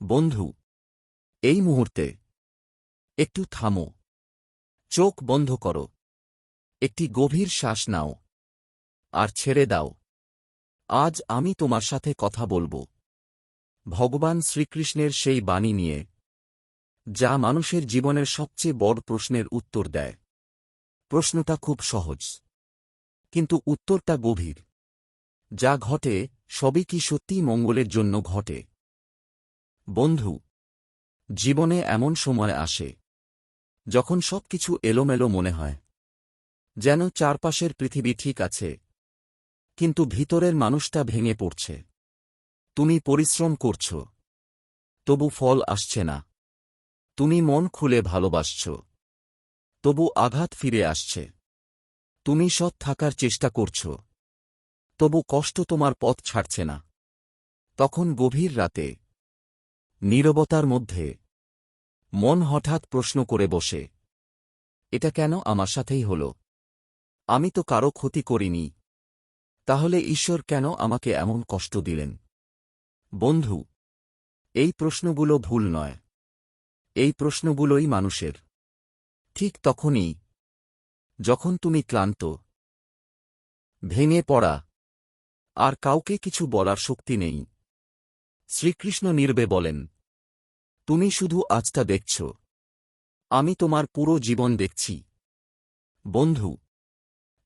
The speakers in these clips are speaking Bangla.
বন্ধু, এই মুহূর্তে একটু থামো, চোখ বন্ধ করো, একটি গভীর শ্বাস নাও আর ছেড়ে দাও। আজ আমি তোমার সাথে কথা বলবো ভগবান শ্রীকৃষ্ণের সেই বাণী নিয়ে, যা মানুষের জীবনের সবচেয়ে বড় প্রশ্নের উত্তর দেয়। প্রশ্নটা খুব সহজ, কিন্তু উত্তরটা গভীর। যা ঘটে সবই কি সত্যিই মঙ্গলের জন্য ঘটে? বন্ধু, জীবনে এমন সময় আসে যখন সবকিছু এলোমেলো মনে হয়, যেন চারপাশের পৃথিবী ঠিক আছে, কিন্তু ভিতরের মানুষটা ভেঙে পড়ছে। তুমি পরিশ্রম করছ, তবু ফল আসছে না। তুমি মন খুলে ভালোবাসছ, তবু আঘাত ফিরে আসছে। তুমি সৎ থাকার চেষ্টা করছ, তবু কষ্ট তোমার পথ ছাড়ছে না। তখন গভীর রাতে, নীরবতার মধ্যে, মন হঠাৎ প্রশ্ন করে বসে, এটা কেন আমার সাথেই হল? আমি তো কারো ক্ষতি করিনি, তাহলে ঈশ্বর কেন আমাকে এমন কষ্ট দিলেন? বন্ধু, এই প্রশ্নগুলো ভুল নয়, এই প্রশ্নগুলোই মানুষের। ঠিক তখনই, যখন তুমি ক্লান্ত, ভেঙে পড়া, আর কাউকে কিছু বলার শক্তি নেই, শ্রীকৃষ্ণ নীরবে বলেন, তুমি শুধু আজটা দেখছ, আমি তোমার পুরো জীবন দেখছি। বন্ধু,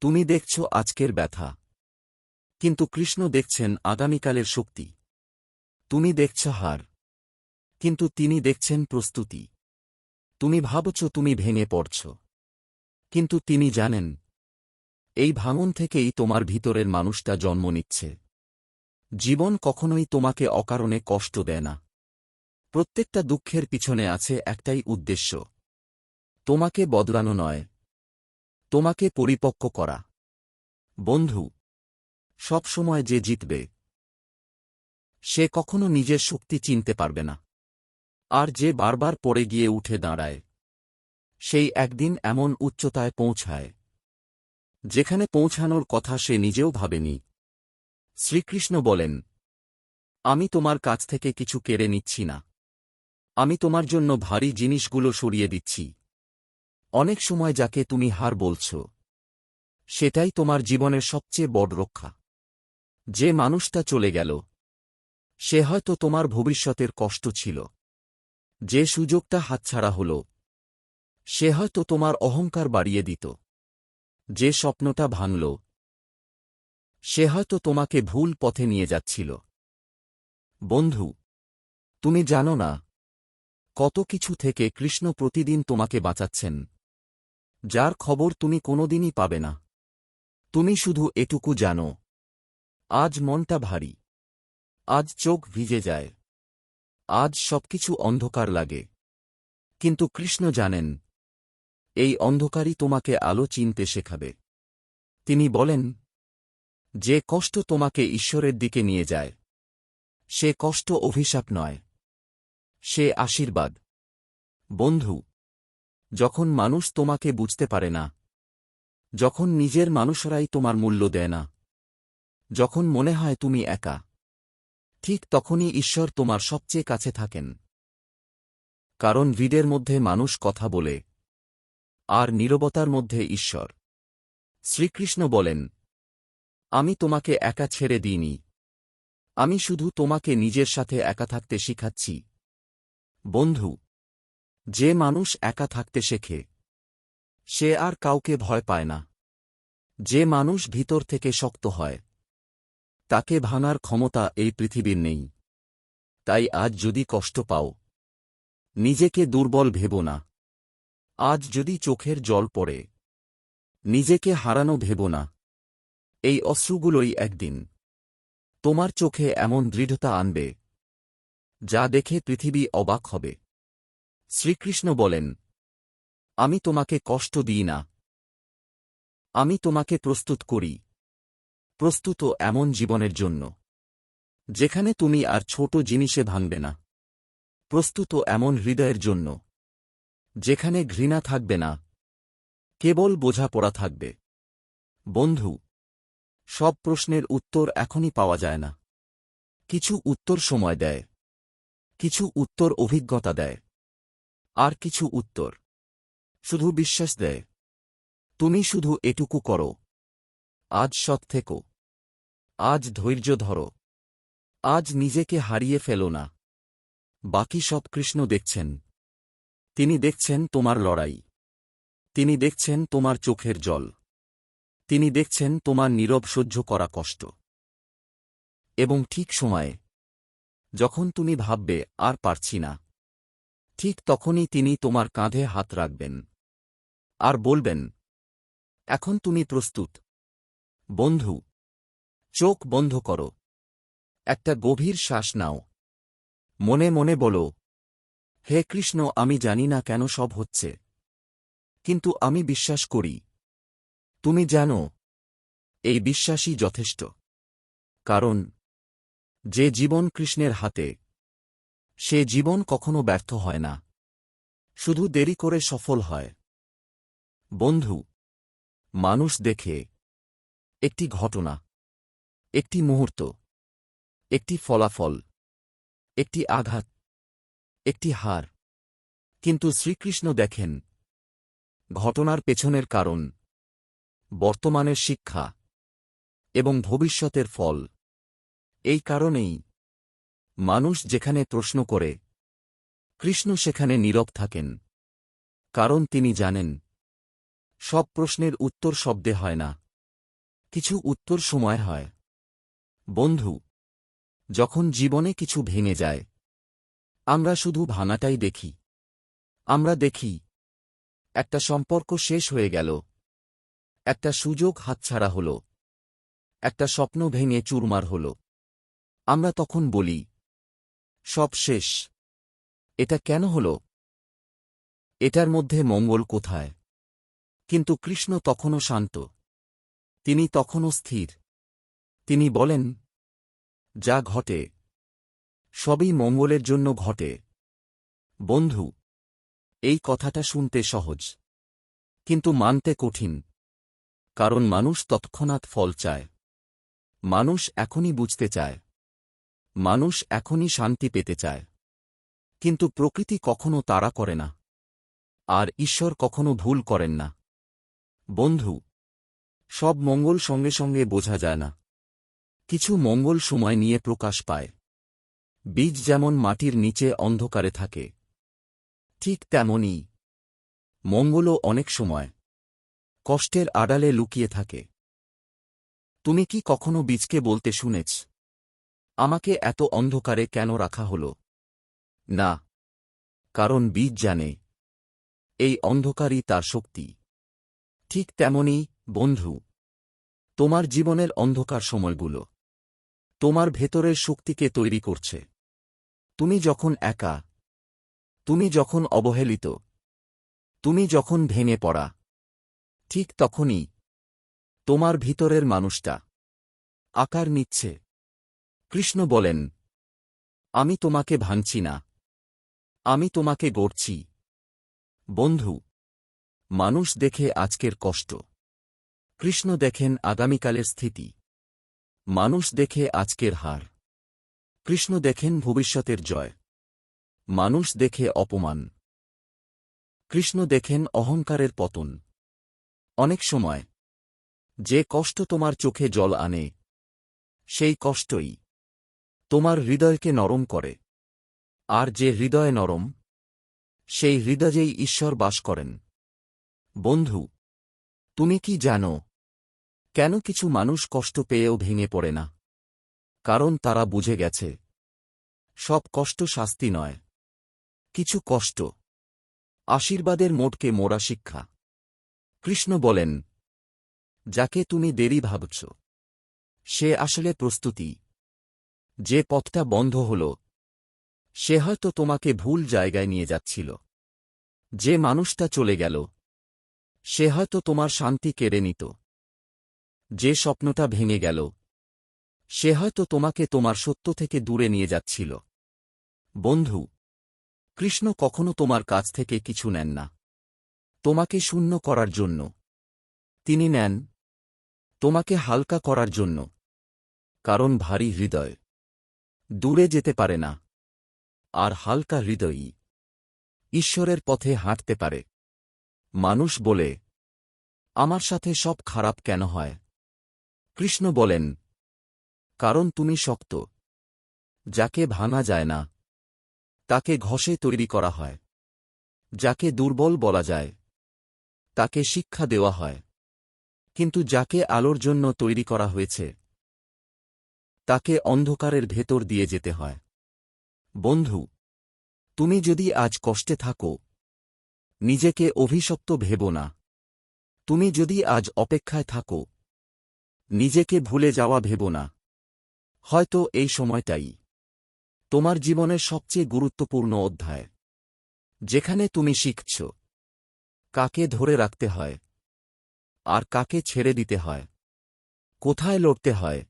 তুমি দেখছ আজকের ব্যথা, কিন্তু কৃষ্ণ দেখছেন আগামীকালের শক্তি। তুমি দেখছ হার, কিন্তু তিনি দেখছেন প্রস্তুতি। তুমি ভাবছ তুমি ভেঙে পড়ছ, কিন্তু তিনি জানেন, এই ভাঙন থেকেই তোমার ভিতরের মানুষটা জন্ম নিচ্ছে। জীবন কখনোই তোমাকে অকারণে কষ্ট দেয় না। প্রত্যেকটা দুঃখের পিছনে আছে একটাই উদ্দেশ্য, তোমাকে বদলানো নয়, তোমাকে পরিপক্ক করা। বন্ধু, সব সময় যে জিতবে, সে কখনো নিজের শক্তি চিনতে পারবে না। আর যে বারবার পড়ে গিয়ে উঠে দাঁড়ায়, সেই একদিন এমন উচ্চতায় পৌঁছায়, যেখানে পৌঁছানোর কথা সে নিজেও ভাবেনি। শ্রীকৃষ্ণ বলেন, আমি তোমার কাছ থেকে কিছু কেড়ে নিচ্ছি না, আমি তোমার জন্য ভারী জিনিসগুলো সরিয়ে দিচ্ছি। অনেক সময় যাকে তুমি হার বলছ, সেটাই তোমার জীবনের সবচেয়ে বড় রক্ষা। যে মানুষটা চলে গেল, সে হয়তো তোমার ভবিষ্যতের কষ্ট ছিল। যে সুযোগটা হাতছাড়া হল, সে হয়তো তোমার অহংকার বাড়িয়ে দিত। যে স্বপ্নটা ভাঙল, সে হয়তো তোমাকে ভুল পথে নিয়ে যাচ্ছিল। বন্ধু, তুমি জানো না, কত কিছু থেকে কৃষ্ণ প্রতিদিন তোমাকে বাঁচাচ্ছেন, যার খবর তুমি কোনোদিনই পাবে না। তুমি শুধু এটুকু জানো, আজ মনটা ভারী, আজ চোখ ভিজে যায়, আজ সবকিছু অন্ধকার লাগে, কিন্তু কৃষ্ণ জানেন, এই অন্ধকারই তোমাকে আলো চিনতে শেখাবে। তিনি বলেন, যে কষ্ট তোমাকে ঈশ্বরের দিকে নিয়ে যায়, সে কষ্ট অভিশাপ নয়, সে আশীর্বাদ। বন্ধু, যখন মানুষ তোমাকে বুঝতে পারে না, যখন নিজের মানুষরাই তোমার মূল্য দেয় না, যখন মনে হয় তুমি একা, ঠিক তখনই ঈশ্বর তোমার সবচেয়ে কাছে থাকেন। কারণ হৃদের মধ্যে মানুষ কথা বলে, আর নীরবতার মধ্যে ঈশ্বর। শ্রীকৃষ্ণ বলেন, আমি তোমাকে একা ছেড়ে দিইনি, আমি শুধু তোমাকে নিজের সাথে একা থাকতে শিখাচ্ছি। বন্ধু, যে মানুষ একা থাকতে শেখে, সে আর কাউকে ভয় পায় না। যে মানুষ ভিতর থেকে শক্ত হয়, তাকে ভাঙার ক্ষমতা এই পৃথিবীর নেই। তাই আজ যদি কষ্ট পাও, নিজেকে দুর্বল ভেবো না। আজ যদি চোখের জল পড়ে, নিজেকে হারানো ভেবো না। এই অশ্রুগুলোই একদিন তোমার চোখে এমন দৃঢ়তা আনবে, যা দেখে পৃথিবী অবাক হবে। শ্রীকৃষ্ণ বলেন, আমি তোমাকে কষ্ট দিই না, আমি তোমাকে প্রস্তুত করি। প্রস্তুত এমন জীবনের জন্য, যেখানে তুমি আর ছোট জিনিসে ভাঙবে না। প্রস্তুত এমন হৃদয়ের জন্য, যেখানে ঘৃণা থাকবে না, কেবল বোঝাপড়া থাকবে। বন্ধু, সব প্রশ্নের উত্তর এখনই পাওয়া যায় না। কিছু উত্তর সময় দেয়, কিছু উত্তর অভিজ্ঞতা দেয়, আর কিছু উত্তর শুধু বিশ্বাস দেয়। তুমি শুধু এটুকু করো, আজ সৎ থেকো, আজ ধৈর্য ধরো, আজ নিজেকে হারিয়ে ফেলো না। বাকি সব কৃষ্ণ দেখছেন। তিনি দেখছেন তোমার লড়াই, তিনি দেখছেন তোমার চোখের জল, তিনি দেখছেন তোমার নীরব সহ্য করা কষ্ট। এবং ঠিক সময়ে, যখন তুমি ভাববে আর পারছি না, ঠিক তখনই তিনি তোমার কাঁধে হাত রাখবেন আর বলবেন, এখন তুমি প্রস্তুত। বন্ধু, চোখ বন্ধ করো, একটা গভীর শ্বাস নাও, মনে মনে বলো, হে কৃষ্ণ, আমি জানি না কেন সব হচ্ছে, কিন্তু আমি বিশ্বাস করি তুমি জানো। এই বিশ্বাসই যথেষ্ট। কারণ যে জীবন কৃষ্ণের হাতে, সে জীবন কখনো ব্যর্থ হয় না, শুধু দেরি করে সফল হয়। বন্ধু, মানুষ দেখে একটি ঘটনা, একটি মুহূর্ত, একটি ফলাফল, একটি আঘাত, একটি হার। কিন্তু শ্রীকৃষ্ণ দেখেন ঘটনার পেছনের কারণ, বর্তমানের শিক্ষা এবং ভবিষ্যতের ফল। এই কারণেই মানুষ যেখানে প্রশ্ন করে, কৃষ্ণ সেখানে নীরব থাকেন। কারণ তিনি জানেন, সব প্রশ্নের উত্তর শব্দে হয় না, কিছু উত্তর সময় হয়। বন্ধু, যখন জীবনে কিছু ভেঙে যায়, আমরা শুধু ভাঙাটাই দেখি। আমরা দেখি একটা সম্পর্ক শেষ হয়ে গেল, একটা সুযোগ হাতছাড়া হল, একটা স্বপ্ন ভেঙে চুরমার হল। আমরা তখন বলি, সব শেষ। এটা কেন হল? এটার মধ্যে মঙ্গল কোথায়? কিন্তু কৃষ্ণ তখনও শান্ত, তিনি তখনও স্থির। তিনি বলেন, যা ঘটে সবই মঙ্গলের জন্য ঘটে। বন্ধু, এই কথাটা শুনতে সহজ, কিন্তু মানতে কঠিন। কারণ মানুষ তৎক্ষণাৎ ফল চায়, মানুষ এখনই বুঝতে চায়, মানুষ এখনই শান্তি পেতে চায়। কিন্তু প্রকৃতি কখনো তাড়া করে না, আর ঈশ্বর কখনো ভুল করেন না। বন্ধু, সব মঙ্গল সঙ্গে সঙ্গে বোঝা যায় না, কিছু মঙ্গল সময় নিয়ে প্রকাশ পায়। বীজ যেমন মাটির নিচে অন্ধকারে থাকে, ঠিক তেমনই মঙ্গলও অনেক সময় কষ্টের আড়ালে লুকিয়ে থাকে। তুমি কি কখনো বীজকে বলতে শুনেছ, আমাকে এত অন্ধকারে কেন রাখা হল? না, কারণ বীজ জানে, এই অন্ধকারই তার শক্তি। ঠিক তেমনি বন্ধু, তোমার জীবনের অন্ধকার সময়গুলো তোমার ভেতরের শক্তিকে তৈরি করছে। তুমি যখন একা, তুমি যখন অবহেলিত, তুমি যখন ভেঙে পড়া, ঠিক তখনই তোমার ভিতরের মানুষটা আকার নিচ্ছে। কৃষ্ণ বলেন, আমি তোমাকে ভাঙছি না, আমি তোমাকে গড়ছি। বন্ধু, মানুষ দেখে আজকের কষ্ট, কৃষ্ণ দেখেন আগামীকালের স্থিতি। মানুষ দেখে আজকের হার, কৃষ্ণ দেখেন ভবিষ্যতের জয়। মানুষ দেখে অপমান, কৃষ্ণ দেখেন অহংকারের পতন। অনেক সময় যে কষ্ট তোমার চোখে জল আনে, সেই কষ্টই তোমার হৃদয়কে নরম করে। আর যে হৃদয় নরম, সেই হৃদয়েই ঈশ্বর বাস করেন। বন্ধু, তুমি কি জানো, কেন কিছু মানুষ কষ্ট পেয়েও ভেঙে পড়ে না? কারণ তারা বুঝে গেছে, সব কষ্ট শাস্তি নয়, কিছু কষ্ট আশীর্বাদের মোড়কে মোড়া শিক্ষা। কৃষ্ণ বলেন, যাকে তুমি দেরি ভাবছ, সে আসলে প্রস্তুতি। যে পথটা বন্ধ হল, সে হয়তো তোমাকে ভুল জায়গায় নিয়ে যাচ্ছিল। যে মানুষটা চলে গেল, সে হয়তো তোমার শান্তি কেড়ে নিত। যে স্বপ্নটা ভেঙে গেল, সে হয়তো তোমাকে তোমার সত্য থেকে দূরে নিয়ে যাচ্ছিল। বন্ধু, কৃষ্ণ কখনো তোমার কাছ থেকে কিছু নেন না তোমাকে শূন্য করার জন্য। তিনি নেন তোমাকে হালকা করার জন্য। কারণ ভারী হৃদয় দূরে যেতে পারে না, আর হালকা হৃদয়ী ঈশ্বরের পথে হাঁটতে পারে। মানুষ বলে, আমার সাথে সব খারাপ কেন হয়? কৃষ্ণ বলেন, কারণ তুমি শক্ত। যাকে ভাঙা যায় না তাকে ঘষে তৈরি করা হয়। যাকে দুর্বল বলা যায় তাকে শিক্ষা দেওয়া হয়। কিন্তু যাকে আলোর জন্য তৈরি করা হয়েছে তাকে অন্ধকারের ভেতর দিয়ে যেতে হয়। বন্ধু, তুমি যদি আজ কষ্টে থাকো, নিজেকে অভিশপ্ত ভেবো না। তুমি যদি আজ অপেক্ষায় থাকো, নিজেকে ভুলে যাওয়া ভেবো না। হয়তো এই সময়টাই তোমার জীবনের সবচেয়ে গুরুত্বপূর্ণ অধ্যায়, যেখানে তুমি শিখছ কাকে ধরে রাখতে হয় আর কাকে ছেড়ে দিতে হয়, কোথায় লড়তে হয়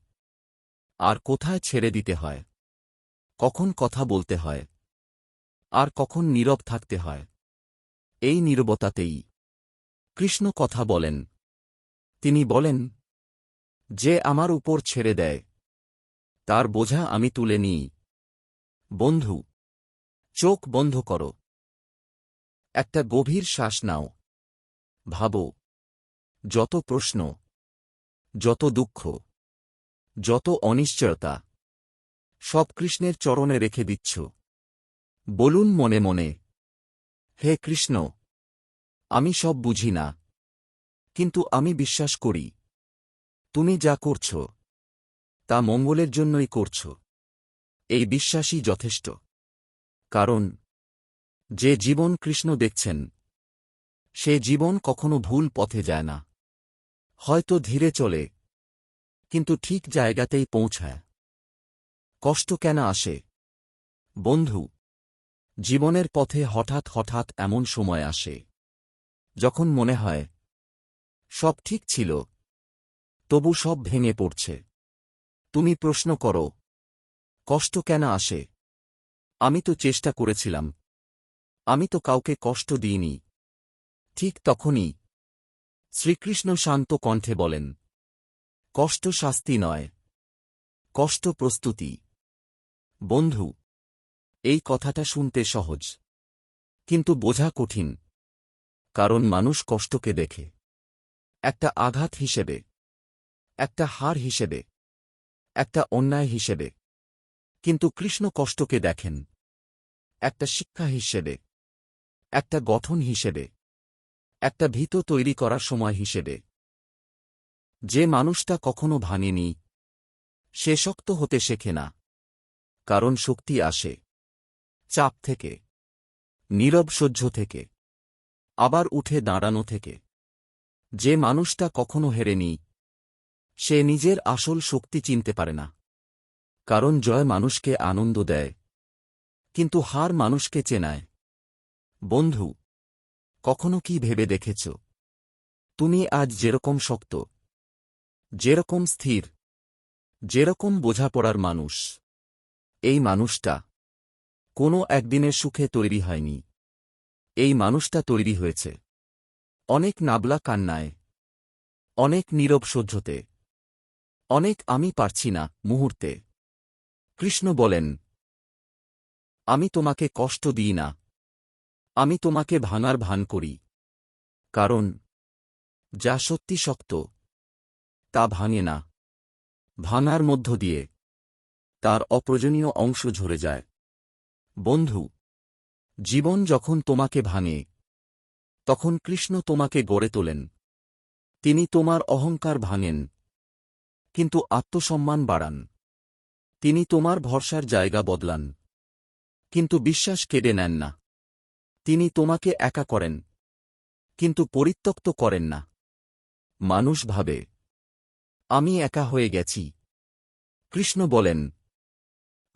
আর কোথায় ছেড়ে দিতে হয়, কখন কথা বলতে হয় আর কখন নীরব থাকতে হয়। এই নীরবতাতেই কৃষ্ণ কথা বলেন। তিনি বলেন, যে আমার উপর ছেড়ে দেয় তার বোঝা আমি তুলে নিই। বন্ধু, চোখ বন্ধ করো, একটা গভীর শ্বাস নাও। ভাবো, যত প্রশ্ন, যত দুঃখ, যত অনিশ্চয়তা, সব কৃষ্ণের চরণে রেখে দিচ্ছ। বলুন মনে মনে, হে কৃষ্ণ, আমি সব বুঝি না, কিন্তু আমি বিশ্বাস করি তুমি যা করছ তা মঙ্গলের জন্যই করছ। এই বিশ্বাসই যথেষ্ট। কারণ যে জীবন কৃষ্ণ দেখছেন সে জীবন কখনো ভুল পথে যায় না। হয়তো ধীরে চলে, কিন্তু ঠিক জায়গাতেই পৌঁছায়। কষ্ট কেন আসে? বন্ধু, জীবনের পথে হঠাৎ হঠাৎ এমন সময় আসে যখন মনে হয় সব ঠিক ছিল, তবু সব ভেঙে পড়ছে। তুমি প্রশ্ন করো, কষ্ট কেন আসে? আমি তো চেষ্টা করেছিলাম, আমি তো কাউকে কষ্ট দিইনি। ঠিক তখনই শ্রীকৃষ্ণ শান্ত কণ্ঠে বলেন, কষ্ট শাস্তি নয়, কষ্ট প্রস্তুতি। বন্ধু, এই কথাটা শুনতে সহজ, কিন্তু বোঝা কঠিন। কারণ মানুষ কষ্টকে দেখে একটা আঘাত হিসেবে, একটা হার হিসেবে, একটা অন্যায় হিসেবে। কিন্তু কৃষ্ণ কষ্টকে দেখেন একটা শিক্ষা হিসেবে, একটা গঠন হিসেবে, একটা ভিত তৈরি করার সময় হিসেবে। যে মানুষটা কখনো ভাঙেনি সে শক্ত হতে শেখে না। কারণ শক্তি আসে চাপ থেকে, নীরব সহ্য থেকে, আবার উঠে দাঁড়ানো থেকে। যে মানুষটা কখনো হেরেনি সে নিজের আসল শক্তি চিনতে পারে না। কারণ জয় মানুষকে আনন্দ দেয়, কিন্তু হার মানুষকে চেনায়। বন্ধু, কখনো কি ভেবে দেখেছ, তুমি আজ যেরকম শক্ত, যেরকম স্থির, যেরকম বোঝাপড়ার মানুষ, এই মানুষটা কোনো একদিনের সুখে তৈরি হয়নি। এই মানুষটা তৈরি হয়েছে অনেক নাবলা কান্নায়, অনেক নীরব সহ্যতে, অনেক আমি পারছি না মুহূর্তে। কৃষ্ণ বলেন, আমি তোমাকে কষ্ট দিই না, আমি তোমাকে ভাঙার ভান করি। কারণ যা সত্যি শক্ত তা ভাঙে না, ভাঙার মধ্য দিয়ে তার অপ্রয়োজনীয় অংশ ঝরে যায়। বন্ধু, জীবন যখন তোমাকে ভাঙে তখন কৃষ্ণ তোমাকে গড়ে তোলেন। তিনি তোমার অহংকার ভাঙেন, কিন্তু আত্মসম্মান বাড়ান। তিনি তোমার ভরসার জায়গা বদলান, কিন্তু বিশ্বাস কেড়ে নেন না। তিনি তোমাকে একা করেন, কিন্তু পরিত্যক্ত করেন না। মানুষ ভাবে, আমি একা হয়ে গেছি। কৃষ্ণ বলেন,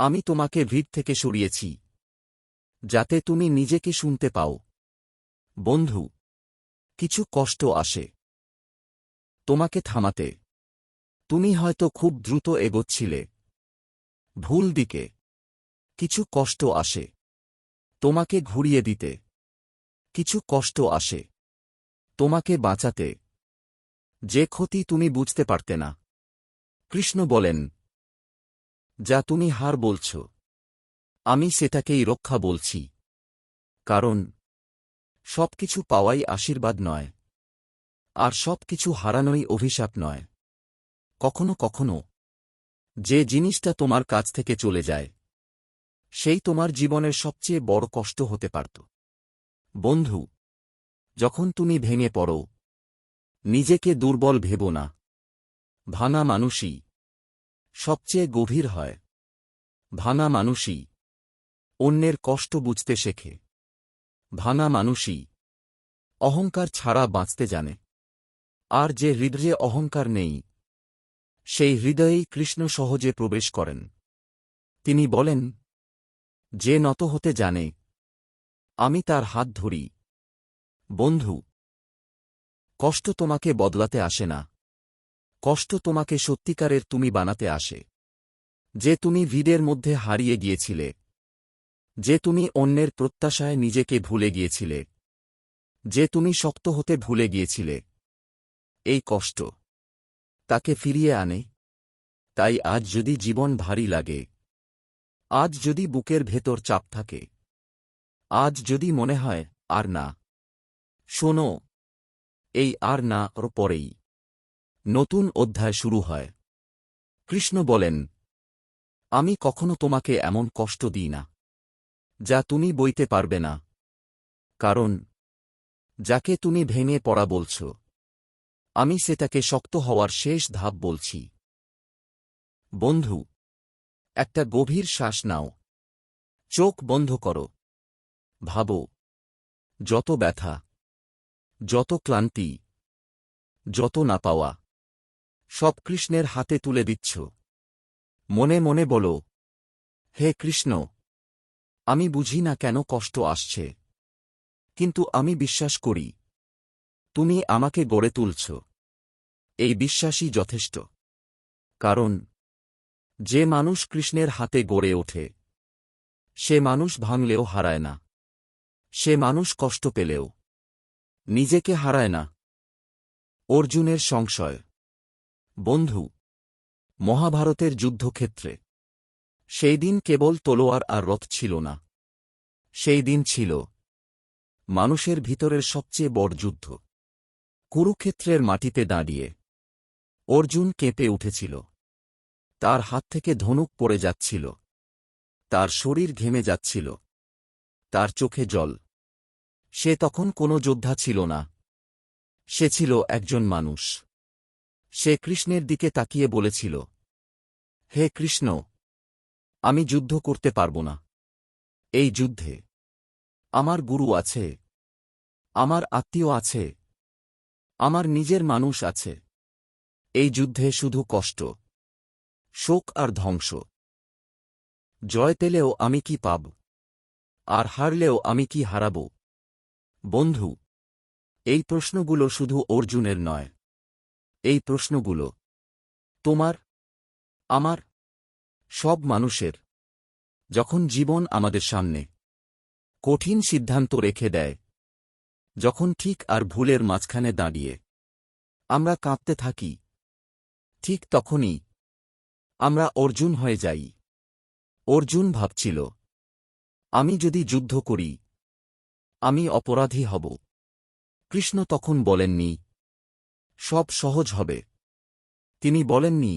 আমি তোমাকে ভিড় থেকে সরিয়েছি, যাতে তুমি নিজেকে শুনতে পাও। বন্ধু, কিছু কষ্ট আসে তোমাকে থামাতে। তুমি হয়তো খুব দ্রুত এগোচ্ছিলে ভুল দিকে। কিছু কষ্ট আসে তোমাকে ঘুরিয়ে দিতে। কিছু কষ্ট আসে তোমাকে বাঁচাতে, যে ক্ষতি তুমি বুঝতে পারতে না। কৃষ্ণ বলেন, যা তুমি হার বলছ আমি সেটাকেই রক্ষা বলছি। কারণ সবকিছু পাওয়াই আশীর্বাদ নয়, আর সবকিছু হারানোই অভিশাপ নয়। কখনো কখনো যে জিনিসটা তোমার কাছ থেকে চলে যায়, সেই তোমার জীবনের সবচেয়ে বড় কষ্ট হতে পারত। বন্ধু, যখন তুমি ভেঙে পড়ো, নিজেকে দুর্বল ভেবো না। ভাঙা মানুষই সবচেয়ে গভীর হয়। ভাঙা মানুষই অন্যের কষ্ট বুঝতে শেখে। ভাঙা মানুষই অহংকার ছাড়া বাঁচতে জানে। আর যে হৃদয়ে অহংকার নেই, সেই হৃদয়েই কৃষ্ণ সহজে প্রবেশ করেন। তিনি বলেন, যে নত হতে জানে, আমি তার হাত ধরি। বন্ধু, কষ্ট তোমাকে বদলাতে আসে না। কষ্ট তোমাকে সত্যিকারের তুমি বানাতে আসে। যে তুমি ভিড়ের মধ্যে হারিয়ে গিয়েছিলে, যে তুমি অন্যের প্রত্যাশায় নিজেকে ভুলে গিয়েছিলে, যে তুমি শক্ত হতে ভুলে গিয়েছিলে, এই কষ্ট তাকে ফিরিয়ে আনে। তাই আজ যদি জীবন ভারী লাগে, আজ যদি বুকের ভেতর চাপ থাকে, আজ যদি মনে হয় আর না, শোনো, এই আর না ওর পরেই নতুন অধ্যায় শুরু হয়। কৃষ্ণ বলেন, আমি কখনো তোমাকে এমন কষ্ট দিই না যা তুমি বইতে পারবে না। কারণ যাকে তুমি ভেঙে পড়া বলছ, আমি সেটাকে শক্ত হওয়ার শেষ ধাপ বলছি। বন্ধু, একটা গভীর শ্বাস নাও। চোখ বন্ধ করো। ভাবো, যত ব্যথা, যত ক্লান্তি, যত না পাওয়া, সব কৃষ্ণের হাতে তুলে দিচ্ছ। মনে মনে বলো, হে কৃষ্ণ, আমি বুঝি না কেন কষ্ট আসছে, কিন্তু আমি বিশ্বাস করি তুমি আমাকে গড়ে তুলছ। এই বিশ্বাসই যথেষ্ট। কারণ যে মানুষ কৃষ্ণের হাতে গড়ে ওঠে, সে মানুষ ভাঙলেও হারায় না। সে মানুষ কষ্ট পেলেও নিজেকে হারায় না। অর্জুনের সংশয়। বন্ধু, মহাভারতের যুদ্ধক্ষেত্রে সেই দিন কেবল তলোয়ার আর রথ ছিল না। সেই দিন ছিল মানুষের ভিতরের সবচেয়ে বড় যুদ্ধ। কুরুক্ষেত্রের মাটিতে দাঁড়িয়ে অর্জুন কেঁপে উঠেছিল। তার হাত থেকে ধনুক পড়ে যাচ্ছিল, তার শরীর ঘেমে যাচ্ছিল, তার চোখে জল। সে তখন কোনো যোদ্ধা ছিল না, সে ছিল একজন মানুষ। সে কৃষ্ণের দিকে তাকিয়ে বলেছিল, হে কৃষ্ণ, আমি যুদ্ধ করতে পারব না। এই যুদ্ধে আমার গুরু আছে, আমার আত্মীয় আছে, আমার নিজের মানুষ আছে। এই যুদ্ধে শুধু কষ্ট, শোক আর ধ্বংস। জয় পেলেও আমি কি পাব, আর হারলেও আমি কি হারাব? বন্ধু, এই প্রশ্নগুলো শুধু অর্জুনের নয়। এই প্রশ্নগুলো তোমার, আমার, সব মানুষের। যখন জীবন আমাদের সামনে কঠিন সিদ্ধান্ত রেখে দেয়, যখন ঠিক আর ভুলের মাঝখানে দাঁড়িয়ে আমরা কাঁপতে থাকি, ঠিক তখনই আমরা অর্জুন হয়ে যাই। অর্জুন ভাবছিল, আমি যদি যুদ্ধ করি, আমি অপরাধী হব। কৃষ্ণ তখন বলেননি, সব সহজ হবে। তিনি বলেননি,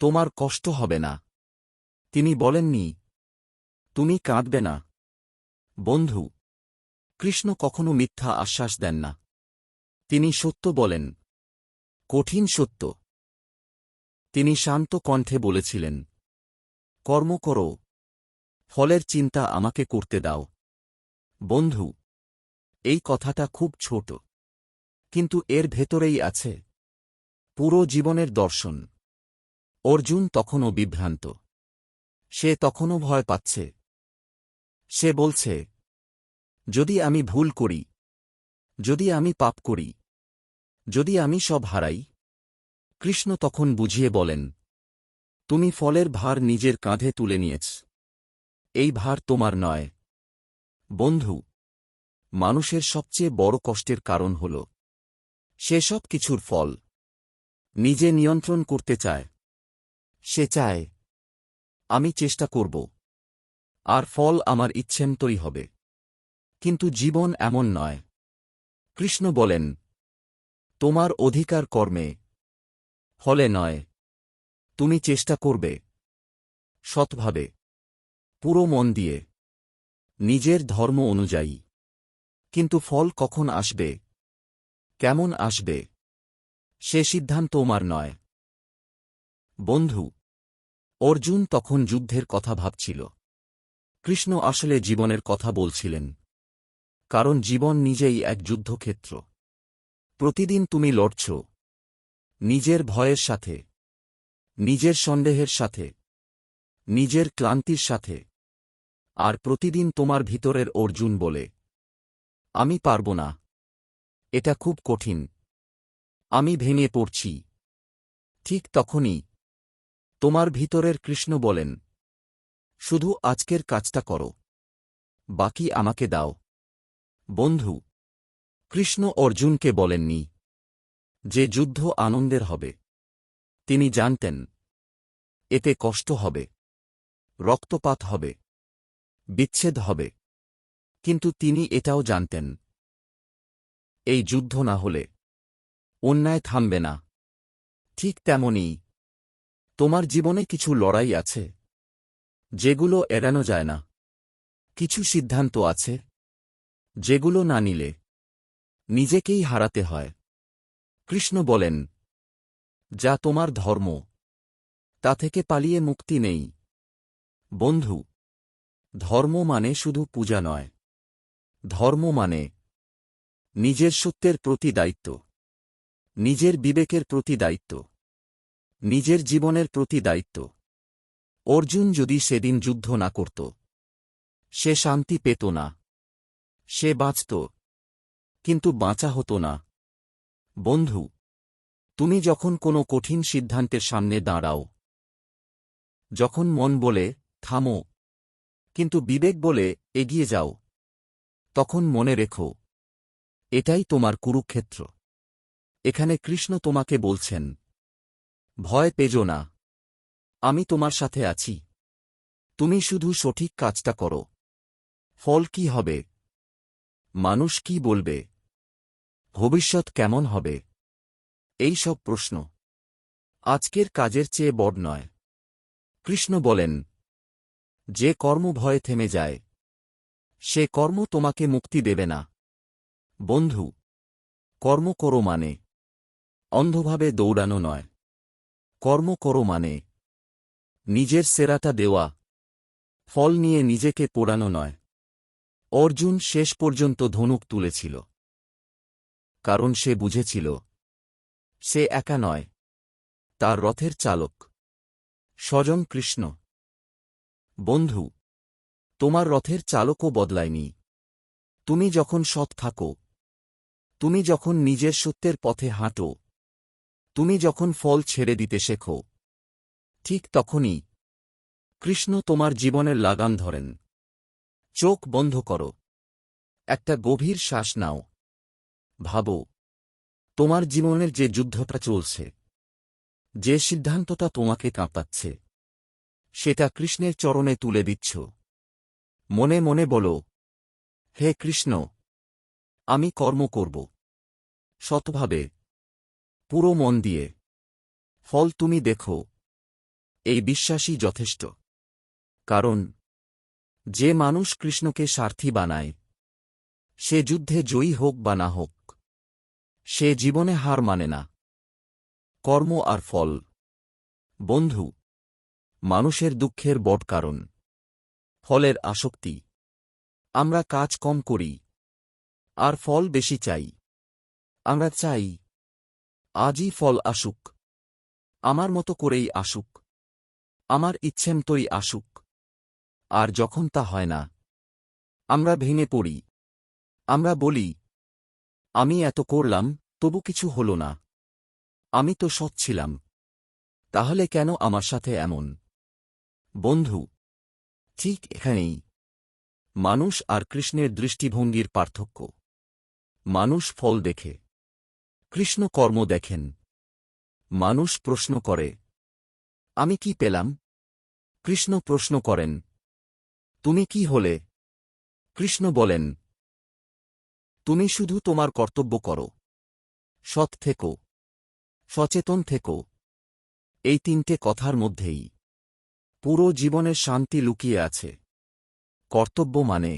তোমার কষ্ট হবে না। তিনি বলেননি, তুমি কাঁদবে না। বন্ধু, কৃষ্ণ কখনো মিথ্যা আশ্বাস দেন না। তিনি সত্য বলেন, কঠিন সত্য। তিনি শান্ত কণ্ঠে বলেছিলেন, কর্ম করো, ফলের চিন্তা আমাকে করতে দাও। বন্ধু, এই কথাটা খুব ছোট, কিন্তু এর ভেতরেই আছে পুরো জীবনের দর্শন। অর্জুন তখনও বিভ্রান্ত। সে তখনও ভয় পাচ্ছে। সে বলছে, যদি আমি ভুল করি, যদি আমি পাপ করি, যদি আমি সব হারাই। কৃষ্ণ তখন বুঝিয়ে বলেন, তুমি ফলের ভার নিজের কাঁধে তুলে নিয়েছ। এই ভার তোমার নয়। বন্ধু, মানুষের সবচেয়ে বড় কষ্টের কারণ হল সে সব কিছুর ফল নিজে নিয়ন্ত্রণ করতে চায়। সে চায়, আমি চেষ্টা করব, আর ফল আমার ইচ্ছেমতোই হবে। কিন্তু জীবন এমন নয়। কৃষ্ণ বলেন, তোমার অধিকার কর্মে, ফলে নয়। তুমি চেষ্টা করবে সৎভাবে, পুরো মন দিয়ে, নিজের ধর্ম অনুযায়ী। কিন্তু ফল কখন আসবে, কেমন আসবে, সে সিদ্ধান্ত তোমার নয়। বন্ধু, অর্জুন তখন যুদ্ধের কথা ভাবছিল। কৃষ্ণ আসলে জীবনের কথা বলছিলেন। কারণ জীবন নিজেই এক যুদ্ধক্ষেত্র। প্রতিদিন তুমি লড়ছ, নিজের ভয়ের সাথে, নিজের সন্দেহের সাথে, নিজের ক্লান্তির সাথে। আর প্রতিদিন তোমার ভিতরের অর্জুন বলে, আমি পারব না, এটা খুব কঠিন, আমি ভেঙে পড়ছি। ঠিক তখনই তোমার ভিতরের কৃষ্ণ বলেন, শুধু আজকের কাজটা করো, বাকি আমাকে দাও। বন্ধু, কৃষ্ণ অর্জুনকে বলেননি যে যুদ্ধ আনন্দের হবে। তিনি জানতেন এতে কষ্ট হবে, রক্তপাত হবে, বিচ্ছেদ হবে। কিন্তু তিনি এটাও জানতেন, এই যুদ্ধ না হলে অন্যায় থামবে না। ঠিক তেমনই তোমার জীবনে কিছু লড়াই আছে, যেগুলো এড়ানো যায় না। কিছু সিদ্ধান্ত আছে, যেগুলো না নিলে নিজেকেই হারাতে হয়। কৃষ্ণ বলেন, যা তোমার ধর্ম, তা থেকে পালিয়ে মুক্তি নেই। বন্ধু, ধর্ম মানে শুধু পূজা নয়। ধর্ম মানে নিজের সত্যের প্রতি দায়িত্ব, নিজের বিবেকের প্রতি দায়িত্ব, নিজের জীবনের প্রতি দায়িত্ব। অর্জুন যদি সেদিন যুদ্ধ না করত, সে শান্তি পেত না। সে বাঁচত, কিন্তু বাঁচা হতো না। বন্ধু, তুমি যখন কোনো কঠিন সিদ্ধান্তের সামনে দাঁড়াও, যখন মন বলে থামো, কিন্তু বিবেক বলে এগিয়ে যাও, তখন মনে রেখো, এটাই তোমার কুরুক্ষেত্র। এখানে কৃষ্ণ তোমাকে বলছেন, ভয় পেজো না, আমি তোমার সাথে আছি। তুমি শুধু সঠিক কাজটা করো। ফল কি হবে, মানুষ কি বলবে, ভবিষ্যৎ কেমন হবে, এই সব প্রশ্ন আজকের কাজের চেয়ে বড় নয়। কৃষ্ণ বলেন, যে কর্ম ভয়ে থেমে যায়, সে কর্ম তোমাকে মুক্তি দেবে না। বন্ধু, কর্ম করো মানে অন্ধভাবে দৌড়ানো নয়। কর্ম করো মানে নিজের সেরাটা দেওয়া, ফল নিয়ে নিজেকে পোড়ানো নয়। অর্জুন শেষ পর্যন্ত ধনুক তুলেছিল, কারণ সে বুঝেছিল সে একা নয়, তার রথের চালক স্বয়ং কৃষ্ণ। বন্ধু, তোমার রথের চালকও বদলায়নি। তুমি যখন সৎ থাকো, তুমি যখন নিজের সত্যের পথে হাঁটো, তুমি যখন ফল ছেড়ে দিতে শেখো, ঠিক তখনই কৃষ্ণ তোমার জীবনের লাগাম ধরেন। চোখ বন্ধ করো, একটা গভীর শ্বাস নাও। ভাবো, তোমার জীবনের যে যুদ্ধটা চলছে, যে সিদ্ধান্তটা তোমাকে কাঁপাচ্ছে, সেটা কৃষ্ণের চরণে তুলে দিচ্ছ। মনে মনে বলো, হে কৃষ্ণ, আমি কর্ম করব সৎভাবে, পুরো মন দিয়ে। ফল তুমি দেখো। এই বিশ্বাসই যথেষ্ট। কারণ যে মানুষ কৃষ্ণকে স্বার্থী বানায়, সে যুদ্ধে জয়ী হোক বা না হোক, সে জীবনে হার মানে না। কর্ম আর ফল, বন্ধু, মানুষের দুঃখের বড় কারণ ফলের আসক্তি। আমরা কাজ কম করি, আর ফল বেশি চাই। আমরা চাই আজই ফল আসুক, আমার মতো করেই আসুক, আমার ইচ্ছেমতোই আসুক। আর যখন তা হয় না, আমরা ভেঙে পড়ি। আমরা বলি, আমি এত করলাম, তবু কিছু হল না। আমি তো সৎ ছিলাম, তাহলে কেন আমার সাথে এমন? বন্ধু, ঠিক এখানেই মানুষ আর কৃষ্ণের দৃষ্টিভঙ্গির পার্থক্য। মানুষ ফল দেখে, কৃষ্ণ কর্ম দেখেন। মানুষ প্রশ্ন করে, আমি কি পেলাম? কৃষ্ণ প্রশ্ন করেন, তুমি কি হলে? কৃষ্ণ বলেন, তুমি শুধু তোমার কর্তব্য করো, সৎ থেকো, সচেতন থেকো। এই তিনটে কথার মধ্যেই পুরো জীবনের শান্তি লুকিয়ে আছে। কর্তব্য মানে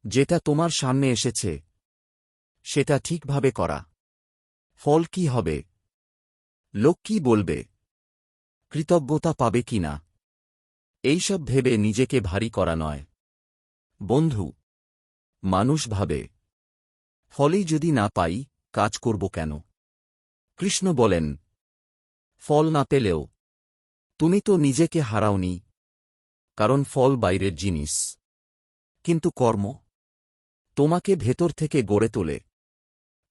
যেটা তোমার সামনে এসেছে সেটা ঠিকভাবে করা। ফল কি হবে, লোক কি বলবে, কৃতজ্ঞতা পাবে কি না, এইসব ভেবে নিজেকে ভারী করা নয়। বন্ধু, মানুষ ভাবে, ফলই যদি না পাই কাজ করব কেন? কৃষ্ণ বলেন, ফল না পেলেও তুমি তো নিজেকে হারাওনি, কারণ ফল বাইরের জিনিস, কিন্তু কর্ম তোমাকে ভেতর থেকে গড়ে তোলে।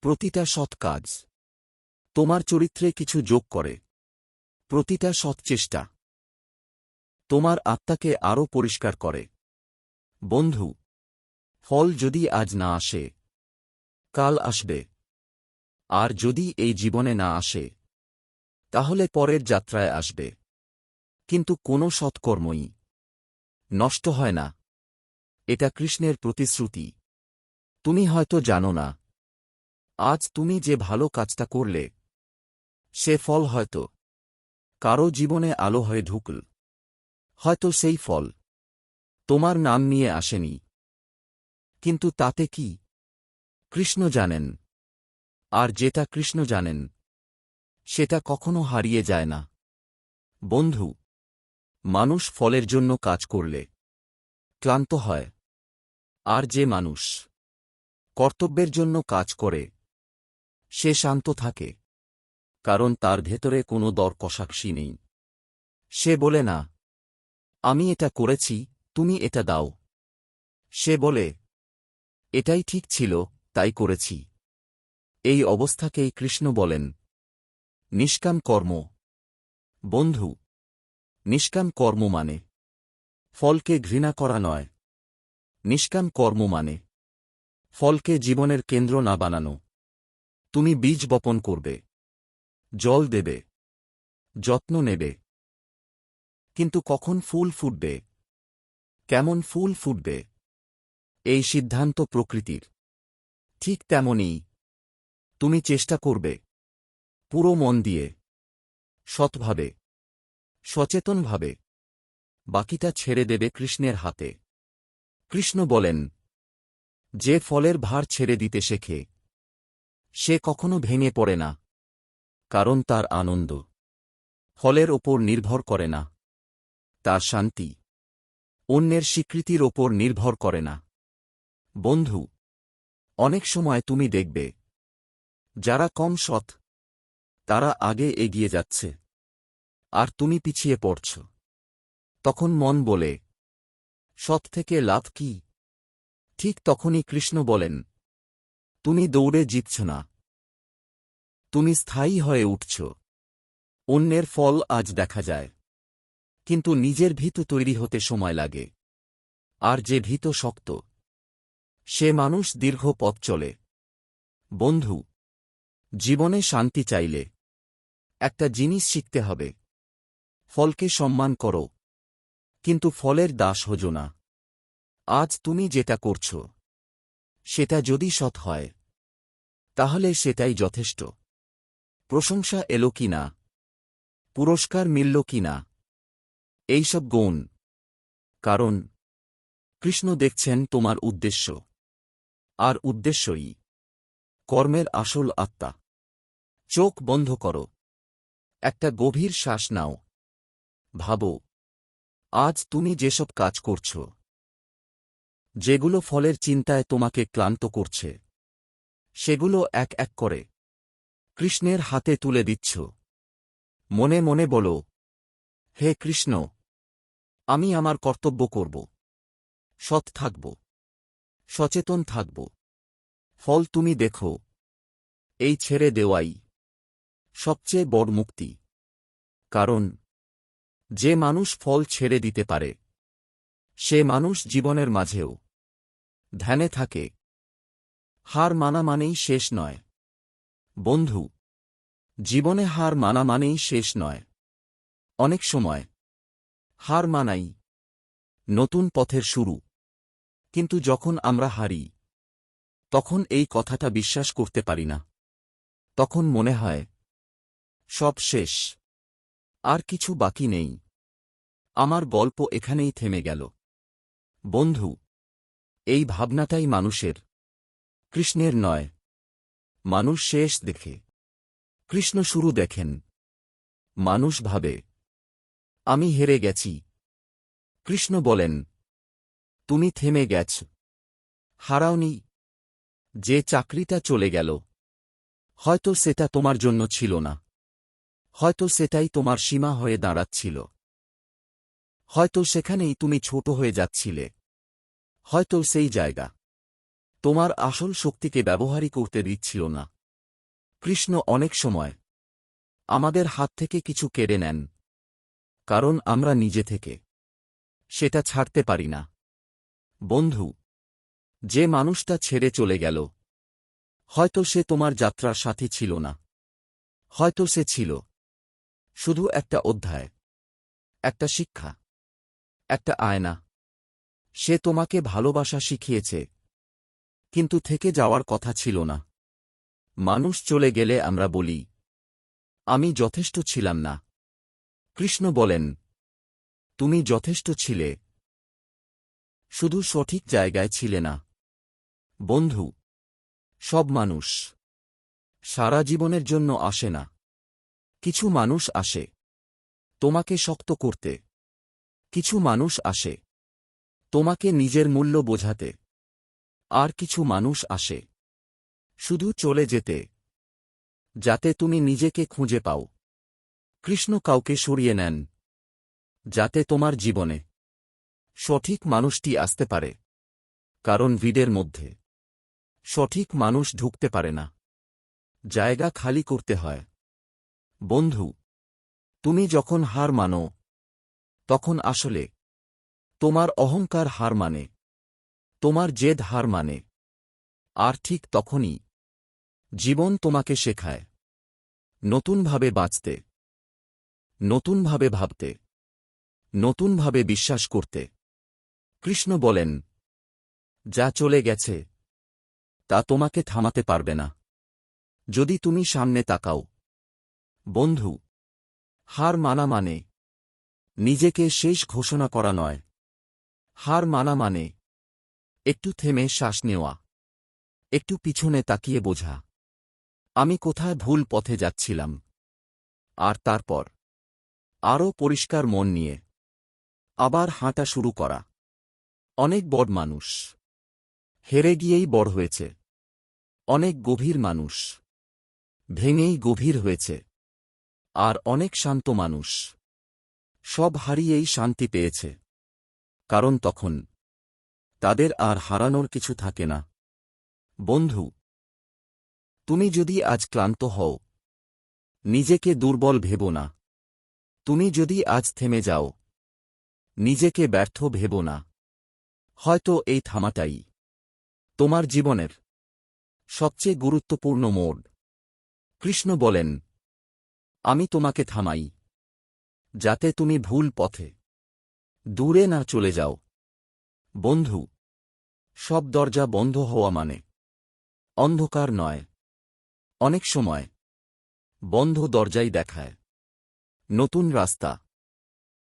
প্রতিটা সৎ কাজ তোমার চরিত্রে কিছু যোগ করে। প্রতিটা সৎ চেষ্টা তোমার আত্মাকে আরও পরিষ্কার করে। বন্ধু, ফল যদি আজ না আসে, কাল আসবে। আর যদি এই জীবনে না আসে, তাহলে পরের যাত্রায় আসবে। কিন্তু কোনো সৎকর্মই নষ্ট হয় না। এটা কৃষ্ণের প্রতিশ্রুতি। তুমি হয়তো জানো না, আজ তুমি যে ভালো কাজটা করলে, সে ফল হয়তো কারো জীবনে আলো হয়ে ঢুকল। হয়তো সেই ফল তোমার নাম নিয়ে আসেনি, কিন্তু তাতে কি? কৃষ্ণ জানেন। আর যেটা কৃষ্ণ জানেন, সেটা কখনো হারিয়ে যায় না। বন্ধু, মানুষ ফলের জন্য কাজ করলে ক্লান্ত হয়, আর যে মানুষ কর্তব্যের জন্য কাজ করে সে শান্ত থাকে, কারণ তার ভেতরে কোনো দর কষাকষি নেই। সে বলে না, আমি এটা করেছি, তুমি এটা দাও। সে বলে, এটাই ঠিক ছিল, তাই করেছি। এই অবস্থাকেই কৃষ্ণ বলেন নিষ্কাম কর্ম। বন্ধু, নিষ্কাম কর্ম মানে ফলকে ঘৃণা করা নয়। নিষ্কাম কর্ম মানে ফলকে জীবনের কেন্দ্র না বানানো। তুমি বীজ বপন করবে, জল দেবে, যত্ন নেবে, কিন্তু কখন ফুল ফুটবে, কেমন ফুল ফুটবে, এই সিদ্ধান্ত প্রকৃতির। ঠিক তেমনই তুমি চেষ্টা করবে, পুরো মন দিয়ে, সৎভাবে, সচেতনভাবে। বাকিটা ছেড়ে দেবে কৃষ্ণের হাতে। কৃষ্ণ বলেন, যে ফলের ভার ছেড়ে দিতে শেখে সে কখনো ভেঙে পড়ে না, কারণ তার আনন্দ ফলের ওপর নির্ভর করে না। তার শান্তি অন্যের স্বীকৃতির ওপর নির্ভর করে না। বন্ধু, অনেক সময় তুমি দেখবে, যারা কম সৎ তারা আগে এগিয়ে যাচ্ছে, আর তুমি পিছিয়ে পড়ছ। তখন মন বলে, সৎ থেকে লাভ কি? ঠিক তখনই কৃষ্ণ বলেন, তুমি দৌড়ে জিতছ না, তুমি স্থায়ী হয়ে উঠছ। অন্যের ফল আজ দেখা যায়, কিন্তু নিজের ভিত তৈরি হতে সময় লাগে। আর যে ভিত শক্ত, সে মানুষ দীর্ঘ পথ চলে। বন্ধু, জীবনে শান্তি চাইলে একটা জিনিস শিখতে হবে, ফলকে সম্মান করো, কিন্তু ফলের দাস হোজো না। আজ তুমি যেটা করছ সেটা যদি সৎ হয়, তাহলে সেটাই যথেষ্ট। প্রশংসা এলো কি না, পুরস্কার মিলল কি না, এইসব গৌণ। কারণ কৃষ্ণ দেখছেন তোমার উদ্দেশ্য, আর উদ্দেশ্যই কর্মের আসল আত্মা। চোখ বন্ধ করো, একটা গভীর শ্বাস নাও। ভাবো, আজ তুমি যেসব কাজ করছ, যেগুলো ফলের চিন্তায় তোমাকে ক্লান্ত করছে, সেগুলো এক এক করে কৃষ্ণের হাতে তুলে দিচ্ছ। মনে মনে বলো, হে কৃষ্ণ, আমি আমার কর্তব্য করব, সৎ থাকব, সচেতন থাকব। ফল তুমি দেখো। এই ছেড়ে দেওয়াই সবচেয়ে বড় মুক্তি। কারণ যে মানুষ ফল ছেড়ে দিতে পারে, সে মানুষ জীবনের মাঝেও ধ্যানে থাকে। হার মানা মানেই শেষ নয়। বন্ধু, জীবনে হার মানা মানেই শেষ নয়। অনেক সময় হার মানাই নতুন পথের শুরু। কিন্তু যখন আমরা হারি, তখন এই কথাটা বিশ্বাস করতে পারি না। তখন মনে হয় সব শেষ, আর কিছু বাকি নেই। আমার গল্প এখানেই থেমে গেল। বন্ধু, এই ভাবনাটাই মানুষের, কৃষ্ণের নয়। মানুষ শেষ দেখে, কৃষ্ণ শুরু দেখেন। মানুষ ভাবে আমি হেরে গেছি। কৃষ্ণ বলেন তুমি থেমে গেছ, হারাওনি। যে চাকরিটা চলে গেল, হয়তো সেটা তোমার জন্য ছিল না। হয়তো সেটাই তোমার সীমা হয়ে দাঁড়াচ্ছিল। হয়তো সেখানেই তুমি ছোট হয়ে যাচ্ছিলে। হয়তো সেই জায়গা তোমার আসল শক্তিকে ব্যবহারই করতে দিচ্ছিল না। কৃষ্ণ অনেক সময় আমাদের হাত থেকে কিছু কেড়ে নেন, কারণ আমরা নিজে থেকে সেটা ছাড়তে পারি না। বন্ধু, যে মানুষটা ছেড়ে চলে গেল, হয়তো সে তোমার যাত্রার সাথী ছিল না। হয়তো সে ছিল শুধু একটা অধ্যায়, একটা শিক্ষা, একটা আয়না। সে তোমাকে ভালোবাসা শিখিয়েছে, কিন্তু থেকে যাওয়ার কথা ছিল না। মানুষ চলে গেলে আমরা বলি আমি যথেষ্ট ছিলাম না। কৃষ্ণ বলেন তুমি যথেষ্ট ছিলে, শুধু সঠিক জায়গায় ছিলে না। বন্ধু, সব মানুষ সারা জীবনের জন্য আসে না। কিছু মানুষ আসে তোমাকে শক্ত করতে। কিছু মানুষ আসে তোমাকে নিজের মূল্য বোঝাতে। আর কিছু মানুষ আসে শুধু চলে যেতে, যাতে তুমি নিজেকে খুঁজে পাও। কৃষ্ণ কাউকে সরিয়ে নেন, যাতে তোমার জীবনে সঠিক মানুষটি আসতে পারে। কারণ ভিড়ের মধ্যে সঠিক মানুষ ঢুকতে পারে না, জায়গা খালি করতে হয়। বন্ধু, তুমি যখন হার মানো, তখন আসলে তোমার অহংকার হার মানে, তোমার জেদ হার মানে। আর ঠিক তখনই জীবন তোমাকে শেখায় নতুনভাবে বাঁচতে, নতুনভাবে ভাবতে, নতুনভাবে বিশ্বাস করতে। কৃষ্ণ বলেন যা চলে গেছে তা তোমাকে থামাতে পারবে না, যদি তুমি সামনে তাকাও। বন্ধু, হার মানা মানে নিজেকে শেষ ঘোষণা করা নয়। হার মানা মানে একটু থেমে শ্বাস নেওয়া, একটু পিছনে তাকিয়ে বোঝা আমি কোথায় ভুল পথে যাচ্ছিলাম। আর তারপর আরও পরিষ্কার মন নিয়ে আবার হাঁটা শুরু করা। অনেক বড় মানুষ হেরে গিয়েই বড় হয়েছে। অনেক গভীর মানুষ ভেঙেই গভীর হয়েছে। আর অনেক শান্ত মানুষ সব হারিয়েই শান্তি পেয়েছে। কারণ তখন তাদের আর হারানোর কিছু থাকে না। বন্ধু, তুমি যদি আজ ক্লান্ত হও, নিজেকে দুর্বল ভেবো না। তুমি যদি আজ থেমে যাও, নিজেকে ব্যর্থ ভেবো না। হয়তো এই থামাটাই তোমার জীবনের সবচেয়ে গুরুত্বপূর্ণ মোড়। কৃষ্ণ বলেন আমি তোমাকে থামাই, যাতে তুমি ভুল পথে দূরে না চলে যাও। বন্ধু, সব দরজা বন্ধ হওয়া মানে অন্ধকার নয়। অনেক সময় বন্ধ দরজাই দেখায় নতুন রাস্তা।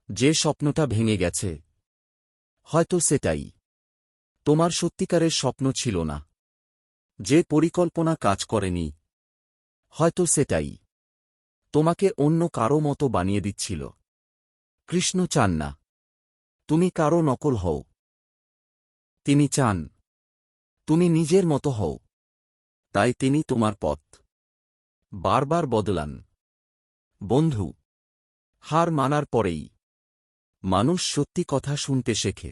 যে স্বপ্নটা ভেঙে গেছে, হয়তো সেটাই তোমার সত্যিকারের স্বপ্ন ছিল না। যে পরিকল্পনা কাজ করেনি, হয়তো সেটাই তোমাকে অন্য কারো মতো বানিয়ে দিচ্ছিল। কৃষ্ণ চান না তুমি কারো নকল হও। তিনি চান তুমি নিজের মতো হও। তাই তিনি তোমার পথ বারবার বদলান। বন্ধু, হার মানার পরেই মানুষ সত্যি কথা শুনতে শেখে,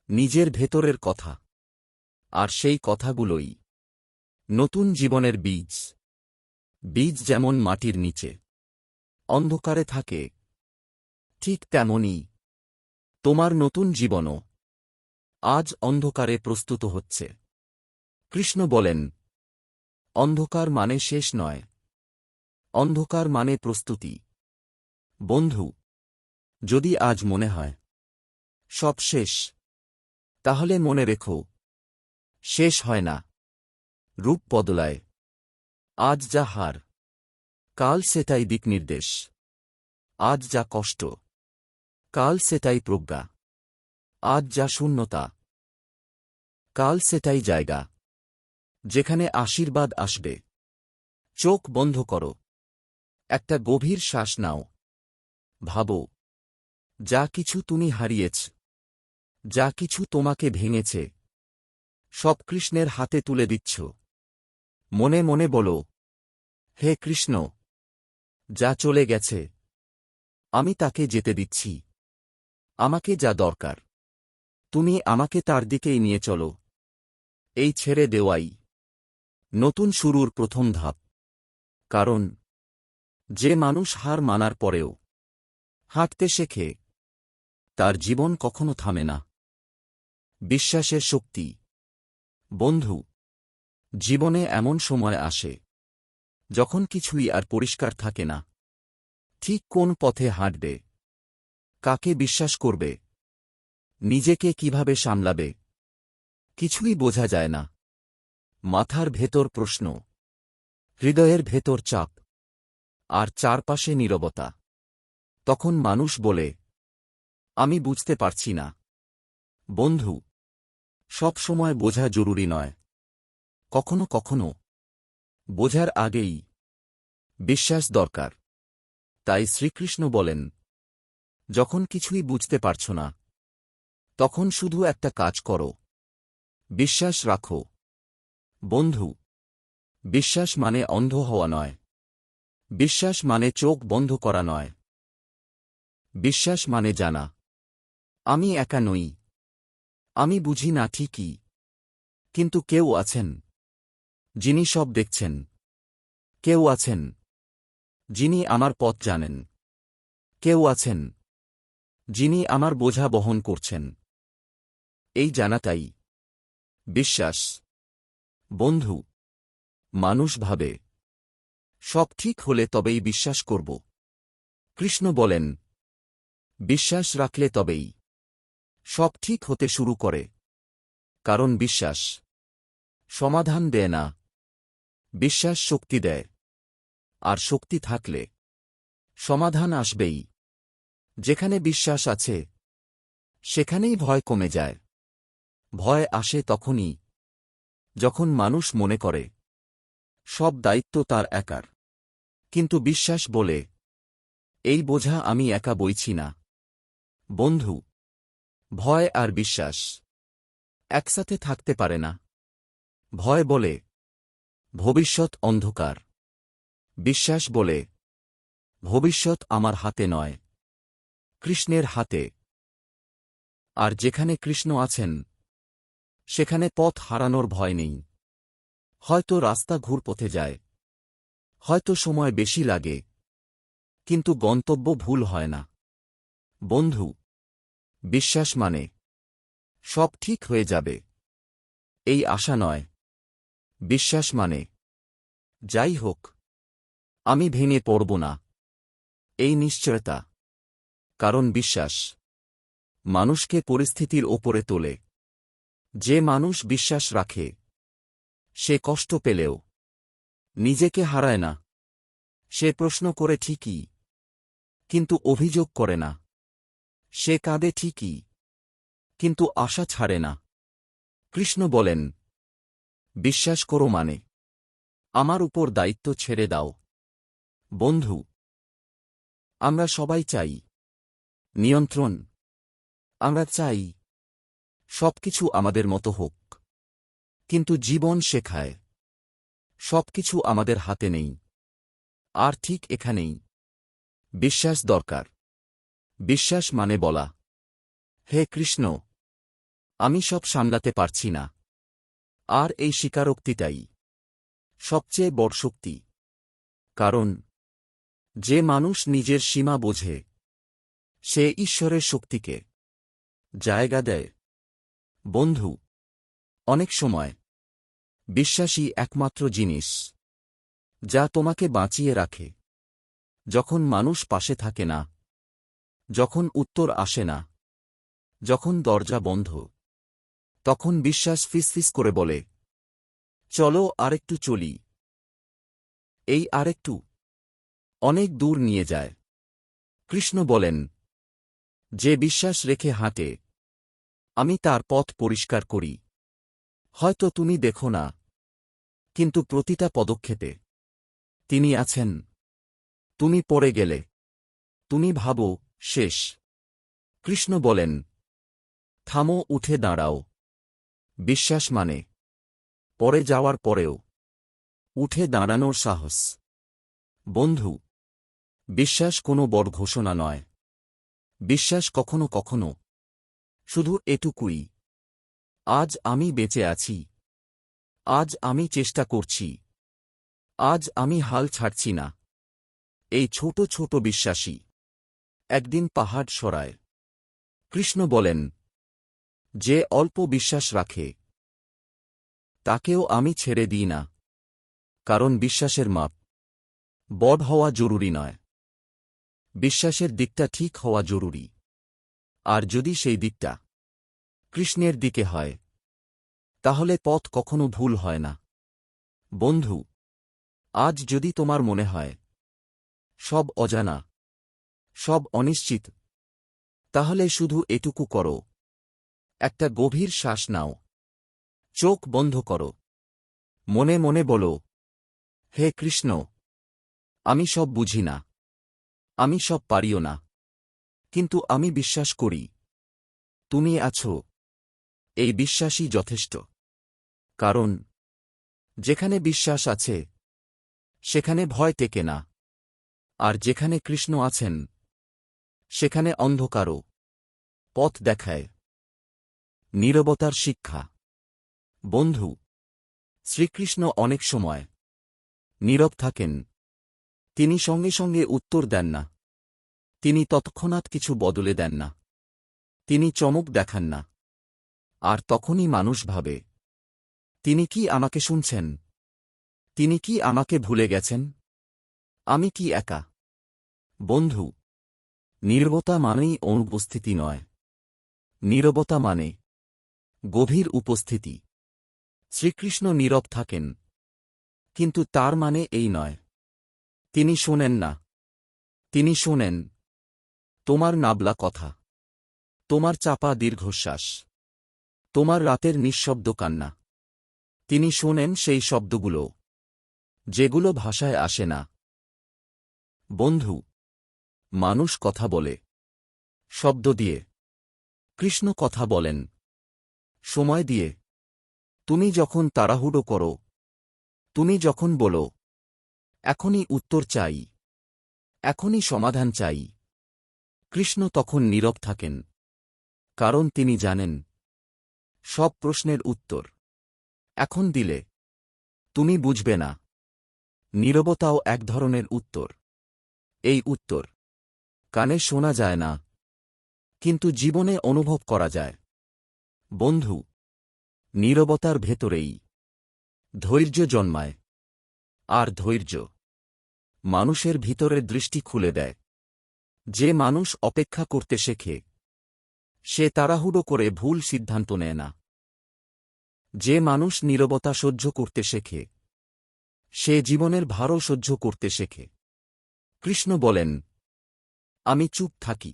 নিজের ভেতরের কথা। আর সেই কথাগুলোই নতুন জীবনের বীজ। বীজ যেমন মাটির নিচে অন্ধকারে থাকে, ঠিক তেমনি তোমার নতুন জীবনও আজ অন্ধকারে প্রস্তুত হচ্ছে। কৃষ্ণ বলেন অন্ধকার মানে শেষ নয়, অন্ধকার মানে প্রস্তুতি। বন্ধু, যদি আজ মনে হয় সব শেষ। তাহলে মনে রেখো, শেষ হয় না। রূপ বদলায়। আজ যা হার, কাল সেটাই দিকনির্দেশ। আজ যা কষ্ট, কাল সেটাই প্রজ্ঞা। আজ যা শূন্যতা, কাল সেটাই জায়গা যেখানে আশীর্বাদ আসবে। চোখ বন্ধ করো, একটা গভীর শ্বাস নাও। ভাবো, যা কিছু তুমি হারিয়েছ, যা কিছু তোমাকে ভেঙেছে, সব কৃষ্ণের হাতে তুলে দিচ্ছ। মনে মনে বলো, হে কৃষ্ণ, যা চলে গেছে আমি তাকে যেতে দিচ্ছি। আমাকে যা দরকার তুমি আমাকে তার দিকেই নিয়ে চলো। এই ছেড়ে দেওয়াই নতুন শুরুর প্রথম ধাপ। কারণ যে মানুষ হার মানার পরেও হাঁটতে শেখে, তার জীবন কখনো থামে না। বিশ্বাসের শক্তি। বন্ধু, জীবনে এমন সময় আসে যখন কিছুই আর পরিষ্কার থাকে না। ঠিক কোন পথে হাঁটবে, কাকে বিশ্বাস করবে, নিজেকে কিভাবে সামলাবে, কিছুই বোঝা যায় না। মাথার ভেতর প্রশ্ন, হৃদয়ের ভেতর চাপ, আর চারপাশে নীরবতা। তখন মানুষ বলে, আমি বুঝতে পারছি না। বন্ধু, সব সময় বোঝা জরুরি নয়। কখনো কখনো বোঝার আগেই বিশ্বাস দরকার। তাই শ্রীকৃষ্ণ বলেন, যখন কিছুই বুঝতে পারছ না, তখন শুধু একটা কাজ করো, বিশ্বাস রাখো। বন্ধু, বিশ্বাস মানে অন্ধ হওয়া নয়। বিশ্বাস মানে চোখ বন্ধ করা নয়। বিশ্বাস মানে জানা, আমি একা নই। আমি বুঝি না ঠিকই, কিন্তু কেউ আছেন যিনি সব দেখছেন। কেউ আছেন যিনি আমার পথ জানেন। কেউ আছেন যিনি আমার বোঝা বহন করছেন। এই জানাটাই বিশ্বাস। বন্ধু, মানুষ ভাবে, সব ঠিক হলে তবেই বিশ্বাস করব। কৃষ্ণ বলেন, বিশ্বাস রাখলে তবেই সব ঠিক হতে শুরু করে। কারণ বিশ্বাস সমাধান দেয় না, বিশ্বাস শক্তি দেয়। আর শক্তি থাকলে সমাধান আসবেই। যেখানে বিশ্বাস আছে, সেখানেই ভয় কমে যায়। ভয় আসে তখনই যখন মানুষ মনে করে সব দায়িত্ব তার একার। কিন্তু বিশ্বাস বলে, এই বোঝা আমি একা বইছি না। বন্ধু, ভয় আর বিশ্বাস একসাথে থাকতে পারে না। ভয় বলে, ভবিষ্যৎ অন্ধকার। বিশ্বাস বলে, ভবিষ্যৎ আমার হাতে নয়, কৃষ্ণের হাতে। আর যেখানে কৃষ্ণ আছেন, সেখানে পথ হারানোর ভয় নেই। হয়তো রাস্তা ঘুরপথে যায়, হয়তো সময় বেশি লাগে, কিন্তু গন্তব্য ভুল হয় না। বন্ধু, বিশ্বাস মানে সব ঠিক হয়ে যাবে, এই আশা নয়। বিশ্বাস মানে, যাই হোক, আমি ভেঙে পড়ব না, এই নিশ্চয়তা। কারণ বিশ্বাস মানুষকে পরিস্থিতির ওপরে তোলে। যে মানুষ বিশ্বাস রাখে, সে কষ্ট পেলেও নিজেকে হারায় না। সে প্রশ্ন করে ঠিকই, কিন্তু অভিযোগ করে না। সে কাঁদে ঠিকই, কিন্তু আশা ছাড়ে না। কৃষ্ণ বলেন, বিশ্বাস করো মানে আমার উপর দায়িত্ব ছেড়ে দাও। বন্ধু, আমরা সবাই চাই নিয়ন্ত্রণ। আমরা চাই সবকিছু আমাদের মতো হোক। কিন্তু জীবন শেখায় সবকিছু আমাদের হাতে নেই। আর ঠিক এখানেই বিশ্বাস দরকার। বিশ্বাস মানে বলা, হে কৃষ্ণ, আমি সব সামলাতে পারছি না। আর এই স্বীকারোক্তিটাই সবচেয়ে বড় শক্তি। কারণ যে মানুষ নিজের সীমা বোঝে, সে ঈশ্বরের শক্তিকে জায়গা দেয়। বন্ধু, অনেক সময় বিশ্বাসই একমাত্র জিনিস যা তোমাকে বাঁচিয়ে রাখে। যখন মানুষ পাশে থাকে না, যখন উত্তর আসে না, যখন দরজা বন্ধ, তখন বিশ্বাস ফিসফিস করে বলে, চলো আরেকটু চলি। এই আরেকটু অনেক দূর নিয়ে যায়। কৃষ্ণ বলেন, যে বিশ্বাস রেখে হাঁটে, আমি তার পথ পরিষ্কার করি। হয়তো তুমি দেখো না, কিন্তু প্রতিটা পদক্ষেপে তিনি আছেন। তুমি পড়ে গেলে, তুমি ভাবো শেষ। কৃষ্ণ বলেন, থামো, উঠে দাঁড়াও। বিশ্বাস মানে পড়ে যাওয়ার পরেও উঠে দাঁড়ানোর সাহস। বন্ধু, বিশ্বাস কোনো বড় ঘোষণা নয়। বিশ্বাস কখনো কখনো শুধু এটুকুই, আজ আমি বেঁচে আছি, আজ আমি চেষ্টা করছি, আজ আমি হাল ছাড়ছি না। এই ছোট ছোট বিশ্বাসই একদিন পাহাড় সরায়। কৃষ্ণ বলেন, যে অল্প বিশ্বাস রাখে, তাকেও আমি ছেড়ে দিই না। কারণ বিশ্বাসের মাপ বড় হওয়া জরুরি নয়, বিশ্বাসের দিকটা ঠিক হওয়া জরুরি। আর যদি সেই দিকটা কৃষ্ণের দিকে হয়, তাহলে পথ কখনো ভুল হয় না। বন্ধু, আজ যদি তোমার মনে হয় সব অজানা, সব অনিশ্চিত, তাহলে শুধু এটুকু করো, একটা গভীর শ্বাস নাও, চোখ বন্ধ করো, মনে মনে বলো, হে কৃষ্ণ, আমি সব বুঝি না, আমি সব পারিও না, কিন্তু আমি বিশ্বাস করি তুমি আছো। এই বিশ্বাসই যথেষ্ট। কারণ যেখানে বিশ্বাস আছে, সেখানে ভয় টেকে না। আর যেখানে কৃষ্ণ আছেন, সেখানে অন্ধকারও পথ দেখায়। নীরবতার শিক্ষা। বন্ধু, শ্রীকৃষ্ণ অনেক সময় নীরব থাকেন। তিনি সঙ্গে সঙ্গে উত্তর দেন না, তিনি তৎক্ষণাৎ কিছু বদলে দেন না, তিনি চমক দেখান না। আর তখনই মানুষ ভাবে, তিনি কি আমাকে শুনছেন? তিনি কি আমাকে ভুলে গেছেন? আমি কি একা? বন্ধু, নীরবতা মানেই অনুপস্থিতি নয়, নীরবতা মানে গভীর উপস্থিতি। শ্রীকৃষ্ণ নীরব থাকেন, কিন্তু তার মানে এই নয় তিনি শোনেন না। তিনি শোনেন তোমার নাবলা কথা, তোমার চাপা দীর্ঘশ্বাস, তোমার রাতের নিঃশব্দ কান্না। তিনি শোনেন সেই শব্দগুলো, যেগুলো ভাষায় আসে না। বন্ধু, মানুষ কথা বলে শব্দ দিয়ে, কৃষ্ণ কথা বলেন সময় দিয়ে। তুমি যখন তাড়াহুড়ো করো, তুমি যখন বলো, এখনই উত্তর চাই, এখনই সমাধান চাই, কৃষ্ণ তখন নীরব থাকেন। কারণ তিনি জানেন, সব প্রশ্নের উত্তর এখন দিলে তুমি বুঝবে না। নীরবতাও এক ধরনের উত্তর। এই উত্তর কানে শোনা যায় না, কিন্তু জীবনে অনুভব করা যায়। বন্ধু, নীরবতার ভেতরেই ধৈর্য জন্মায়। আর ধৈর্য মানুষের ভিতরের দৃষ্টি খুলে দেয়। যে মানুষ অপেক্ষা করতে শেখে, সে তাড়াহুড়ো করে ভুল সিদ্ধান্ত নেয় না। যে মানুষ নীরবতা সহ্য করতে শেখে, সে জীবনের ভারও সহ্য করতে শেখে। কৃষ্ণ বলেন, আমি চুপ থাকি,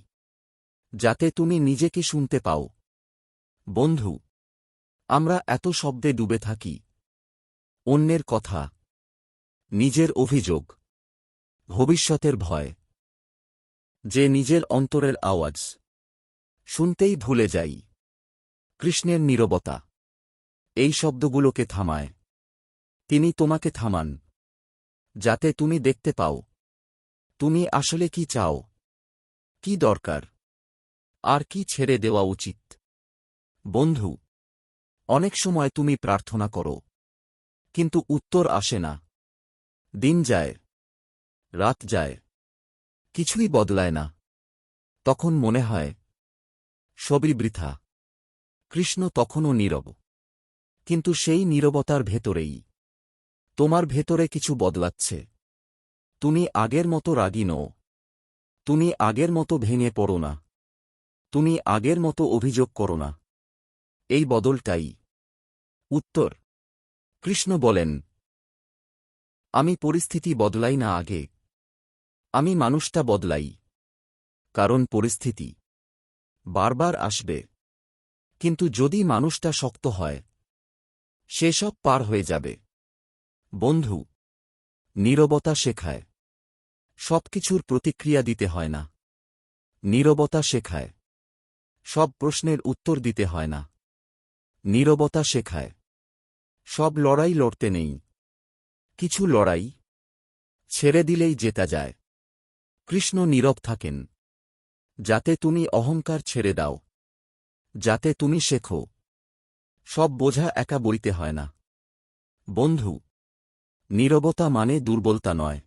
যাতে তুমি নিজেকে শুনতে পাও। বন্ধু, আমরা এত শব্দে ডুবে থাকি, অন্যের কথা, নিজের অভিযোগ, ভবিষ্যতের ভয়, যে নিজের অন্তরের আওয়াজ শুনতেই ভুলে যাই। কৃষ্ণের নীরবতা এই শব্দগুলোকে থামায়। তিনি তোমাকে থামান, যাতে তুমি দেখতে পাও তুমি আসলে কি চাও, কি দরকার, আর কি ছেড়ে দেওয়া উচিত। বন্ধু, অনেক সময় তুমি প্রার্থনা করো, কিন্তু উত্তর আসে না। দিন যায়, রাত যায়, কিছুই বদলায় না। তখন মনে হয় সবই বৃথা। কৃষ্ণ তখনও নীরব, কিন্তু সেই নীরবতার ভেতরেই তোমার ভেতরে কিছু বদলাচ্ছে। তুমি আগের মতো রাগী নও, তুমি আগের মতো ভেঙে পড়ো না, তুমি আগের মতো অভিযোগ করো না। এই বদলটাই উত্তর। কৃষ্ণ বলেন, আমি পরিস্থিতি বদলাই না আগে, আমি মানুষটা বদলাই। কারণ পরিস্থিতি বারবার আসবে, কিন্তু যদি মানুষটা শক্ত হয়, সেসব পার হয়ে যাবে। বন্ধু, নীরবতা শেখায়। সবকিছুর প্রতিক্রিয়া দিতে হয় না। নীরবতা শেখায়। সব প্রশ্নের উত্তর দিতে হয় না। নীরবতা শেখায়। সব লড়াই লড়তে নেই। কিছু লড়াই ছেড়ে দিলেই জেতা যায়। কৃষ্ণ নীরব থাকেন, যাতে তুমি অহংকার ছেড়ে দাও, যাতে তুমি শেখো সব বোঝা একা বইতে হয় না। বন্ধু, নীরবতা মানে দুর্বলতা নয়।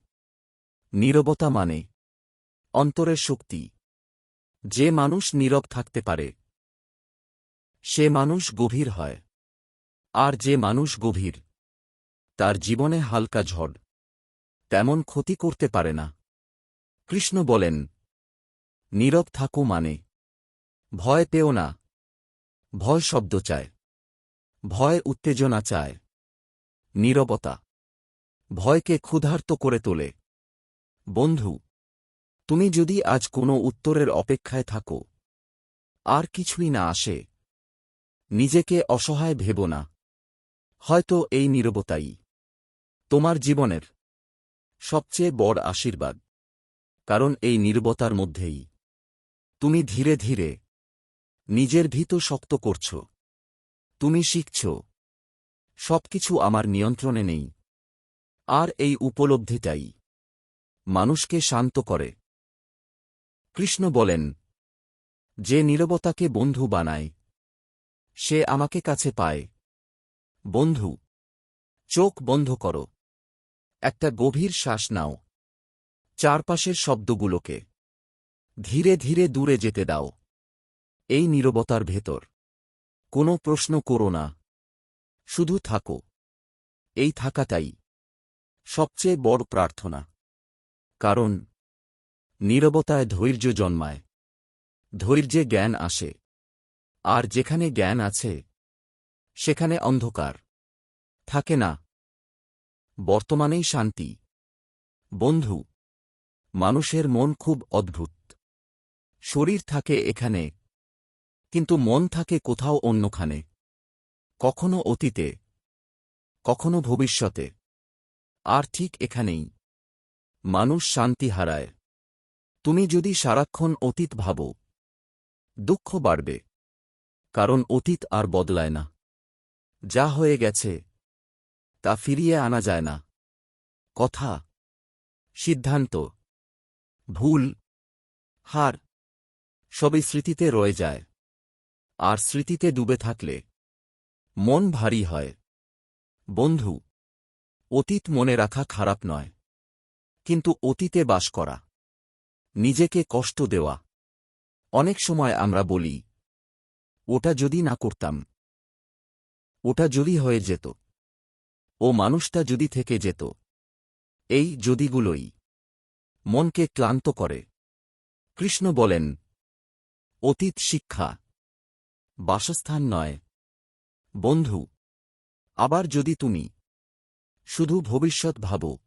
নীরবতা মানে অন্তরের শক্তি। যে মানুষ নীরব থাকতে পারে, সে মানুষ গভীর হয়। আর যে মানুষ গভীর, তার জীবনে হালকা ঝড় তেমন ক্ষতি করতে পারে না। কৃষ্ণ বলেন, নীরব থাকো মানে ভয় পেও না। ভয় শব্দ চায়, ভয় উত্তেজনা চায়। নীরবতা ভয়কে ক্ষুধার্ত করে তোলে। বন্ধু, তুমি যদি আজ কোনো উত্তরের অপেক্ষায় থাকো, আর কিছুই না আসে, নিজেকে অসহায় ভেবো না। হয়তো এই নীরবতাই তোমার জীবনের সবচেয়ে বড় আশীর্বাদ। কারণ এই নীরবতার মধ্যেই তুমি ধীরে ধীরে নিজের ভিত শক্ত করছ। তুমি শিখছ, সবকিছু আমার নিয়ন্ত্রণে নেই। আর এই উপলব্ধিটাই মানুষকে শান্ত করে। কৃষ্ণ বলেন, যে নীরবতাকে বন্ধু বানায়, সে আমাকে কাছে পায়। বন্ধু, চোখ বন্ধ করো। একটা গভীর শ্বাস নাও। চারপাশের শব্দগুলোকে ধীরে ধীরে দূরে যেতে দাও। এই নীরবতার ভেতর কোনো প্রশ্ন করো না, শুধু থাকো। এই থাকাটাই সবচেয়ে বড় প্রার্থনা। কারণ নীরবতায় ধৈর্য জন্মায়। ধৈর্যে জ্ঞান আসে। আর যেখানে জ্ঞান আছে, সেখানে অন্ধকার থাকে না। বর্তমানেই শান্তি। বন্ধু, মানুষের মন খুব অদ্ভুত। শরীর থাকে এখানে, কিন্তু মন থাকে কোথাও অন্যখানে। কখনো অতীতে, কখনো ভবিষ্যতে। আর ঠিক এখানেই মানুষ শান্তি হারায়। তুমি যদি সারাক্ষণ অতীত ভাবো, দুঃখ বাড়বে। কারণ অতীত আর বদলায় না। যা হয়ে গেছে তা ফিরিয়ে আনা যায় না। কথা, সিদ্ধান্ত, ভুল, হার সবই স্মৃতিতে রয়ে যায়। আর স্মৃতিতে ডুবে থাকলে মন ভারী হয়। বন্ধু, অতীত মনে রাখা খারাপ নয়, কিন্তু অতীতে বাস করা, নিজেকে কষ্ট দেওয়া। অনেক সময় আমরা বলি, ওটা যদি না করতাম, ওটা যদি হয়ে যেত, ও মানুষটা যদি থেকে যেত। এই যদিগুলোই মনকে ক্লান্ত করে। কৃষ্ণ বলেন, অতীত শিক্ষা, বাসস্থান নয়। বন্ধু, আবার যদি তুমি শুধু ভবিষ্যৎ ভাবো,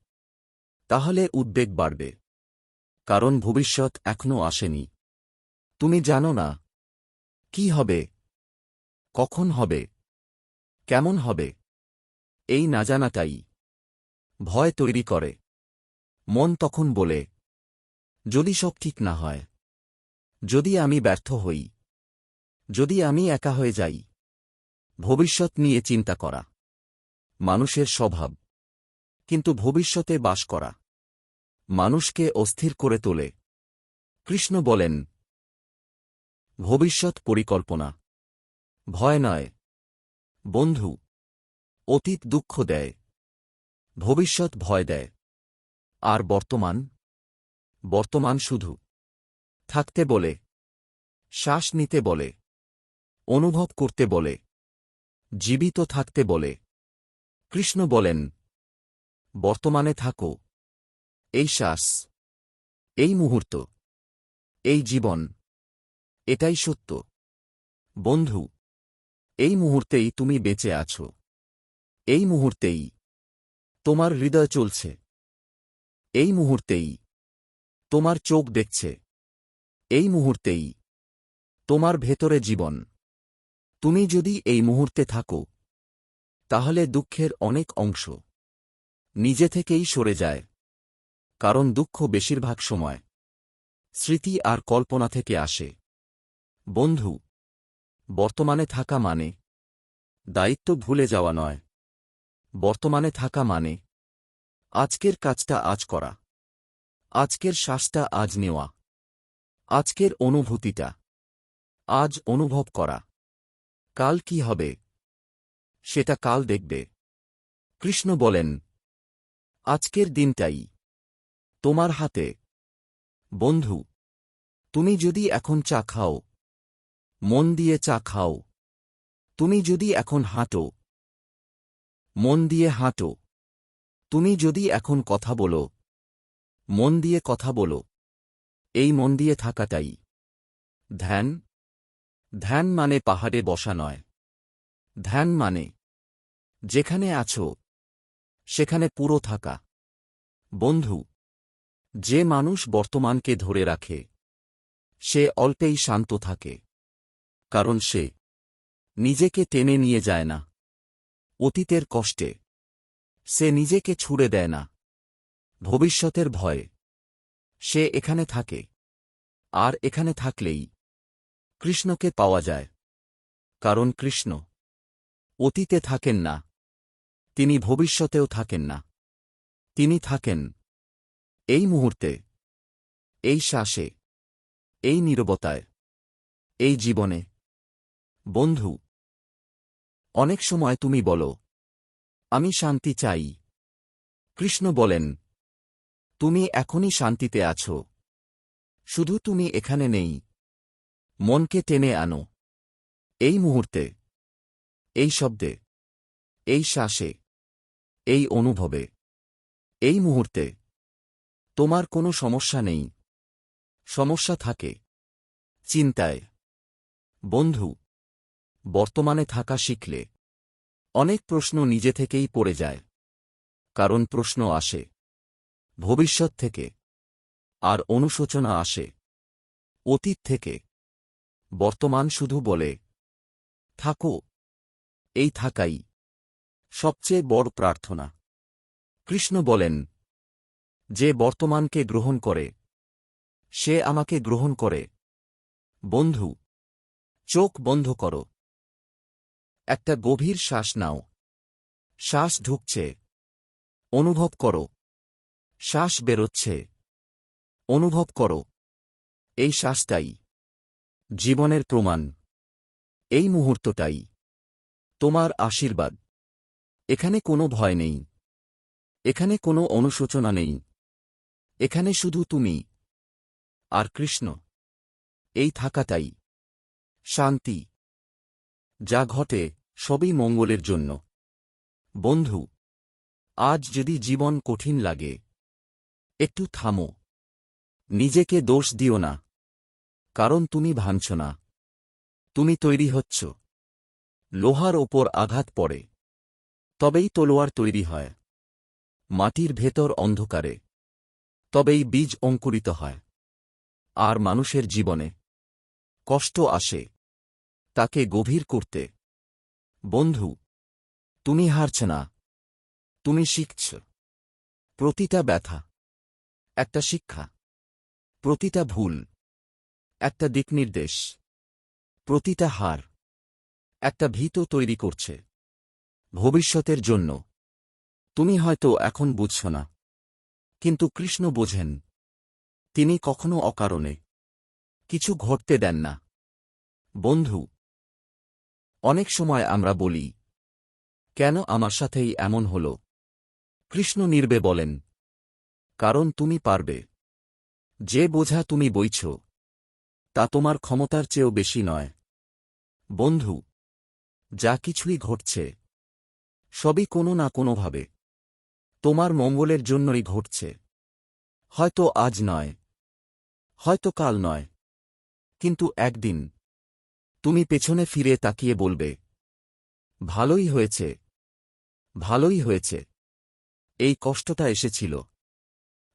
তাহলে উদ্বেগ বাড়বে। কারণ ভবিষ্যৎ এখনো আসেনি। তুমি জানো না কি হবে, কখন হবে, কেমন হবে। এই না জানাটাই ভয় তৈরি করে। মন তখন বলে, যদি সব ঠিক না হয়, যদি আমি ব্যর্থ হই, যদি আমি একা হয়ে যাই। ভবিষ্যৎ নিয়ে চিন্তা করা মানুষের স্বভাব, কিন্তু ভবিষ্যতে বাস করা মানুষকে অস্থির করে তোলে। কৃষ্ণ বলেন, ভবিষ্যৎ পরিকল্পনা, ভয় নয়। বন্ধু, অতীত দুঃখ দেয়, ভবিষ্যৎ ভয় দেয়। আর বর্তমান, বর্তমান শুধু থাকতে বলে, শ্বাস নিতে বলে, অনুভব করতে বলে, জীবিত থাকতে বলে। কৃষ্ণ বলেন, বর্তমানে থাকো। এই শ্বাস, এই মুহূর্ত, এই জীবন, এটাই সত্য। বন্ধু, এই মুহূর্তেই তুমি বেঁচে আছো। এই মুহূর্তেই তোমার হৃদয় চলছে। এই মুহূর্তেই তোমার চোখ দেখছে। এই মুহূর্তেই তোমার ভেতরে জীবন। তুমি যদি এই মুহূর্তে থাকো, তাহলে দুঃখের অনেক অংশ নিজে থেকেই সরে যায়। কারণ দুঃখ বেশিরভাগ সময় স্মৃতি আর কল্পনা থেকে আসে। বন্ধু, বর্তমানে থাকা মানে দায়িত্ব ভুলে যাওয়া নয়। বর্তমানে থাকা মানে আজকের কাজটা আজ করা, আজকের শ্বাসটা আজ নেওয়া, আজকের অনুভূতিটা আজ অনুভব করা। কাল কি হবে সেটা কাল দেখবে। কৃষ্ণ বলেন, আজকের দিনটাই তোমার হাতে। বন্ধু, তুমি যদি এখন চা খাও, মন দিয়ে চা খাও। তুমি যদি এখন হাঁটো, মন দিয়ে হাঁটো। তুমি যদি এখন কথা বলো, মন দিয়ে কথা বলো। এই মন দিয়ে থাকাটাই ধ্যান। ধ্যান মানে পাহাড়ে বসা নয়। ধ্যান মানে যেখানে আছো সেখানে পুরো থাকা। বন্ধু, যে মানুষ বর্তমানকে ধরে রাখে সে অল্পেই শান্ত থাকে। কারণ সে নিজেকে টেনে নিয়ে যায় না অতীতের কষ্টে। সে নিজেকে ছুড়ে দেয় না ভবিষ্যতের ভয়ে। সে এখানে থাকে। আর এখানে থাকলেই কৃষ্ণকে পাওয়া যায়। কারণ কৃষ্ণ অতীতে থাকেন না, তিনি ভবিষ্যতেও থাকেন না। তিনি থাকেন এই মুহূর্তে, এই শ্বাসে, এই নীরবতায়, এই জীবনে। বন্ধু, অনেক সময় তুমি বলো, আমি শান্তি চাই। কৃষ্ণ বলেন, তুমি এখনই শান্তিতে আছো। শুধু তুমি এখানে নেই। মনকে টেনে আনো এই মুহূর্তে, এই শব্দে, এই শ্বাসে, এই অনুভবে। এই মুহূর্তে তোমার কোনো সমস্যা নেই। সমস্যা থাকে চিন্তায়। বন্ধু, বর্তমানে থাকা শিখলে অনেক প্রশ্ন নিজে থেকেই পড়ে যায়। কারণ প্রশ্ন আসে ভবিষ্যৎ থেকে, আর অনুশোচনা আসে অতীত থেকে। বর্তমান শুধু বলে, থাকো। এই থাকাই সবচেয়ে বড় প্রার্থনা। কৃষ্ণ বলেন, যে বর্তমানকে গ্রহণ করে সে আমাকে গ্রহণ করে। বন্ধু, চোখ বন্ধ করো। একটা গভীর শ্বাস নাও। শ্বাস ঢুকছে, অনুভব করো। শ্বাস বেরোচ্ছে, অনুভব করো। এই শ্বাসটাই জীবনের প্রমাণ। এই মুহূর্তটাই তোমার আশীর্বাদ। এখানে কোনো ভয় নেই। এখানে কোনো অনুশোচনা নেই। এখানে শুধু তুমি আর কৃষ্ণ। এই থাকাটাই শান্তি। যা ঘটে সবই মঙ্গলের জন্য। বন্ধু, আজ যদি জীবন কঠিন লাগে, একটু থামো। নিজেকে দোষ দিও না। কারণ তুমি ভাঙছ না, তুমি তৈরি হচ্ছ। লোহার ওপর আঘাত পড়ে, তবেই তলোয়ার তৈরি হয়। মাটির ভেতর অন্ধকারে, তবেই বীজ অঙ্কুরিত হয়। আর মানুষের জীবনে কষ্ট আসে তাকে গভীর করতে। বন্ধু, তুমি হারছ না, তুমি শিখছ। প্রতিটা ব্যথা একটা শিক্ষা। প্রতিটা ভুল একটা দিকনির্দেশ। প্রতিটা হার একটা ভীত তৈরি করছে ভবিষ্যতের জন্য। তুমি হয়তো এখন বুঝছ না, কিন্তু কৃষ্ণ বোঝেন। তিনি কখনো অকারণে কিছু ঘটতে দেন না। বন্ধু, অনেক সময় আমরা বলি, কেন আমার সাথেই এমন হল? কৃষ্ণ নীরবে বলেন, কারণ তুমি পারবে। যে বোঝা তুমি বইছ তা তোমার ক্ষমতার চেয়েও বেশি নয়। বন্ধু, যা কিছুই ঘটছে সবই কোনো না কোনোভাবে তোমার মঙ্গলের জন্যই ঘটছে। হয়তো আজ নয়, হয়তো কাল নয়, কিন্তু একদিন তুমি পেছনে ফিরে তাকিয়ে বলবে, ভালোই হয়েছে, ভালোই হয়েছে, এই কষ্টটা এসেছিল,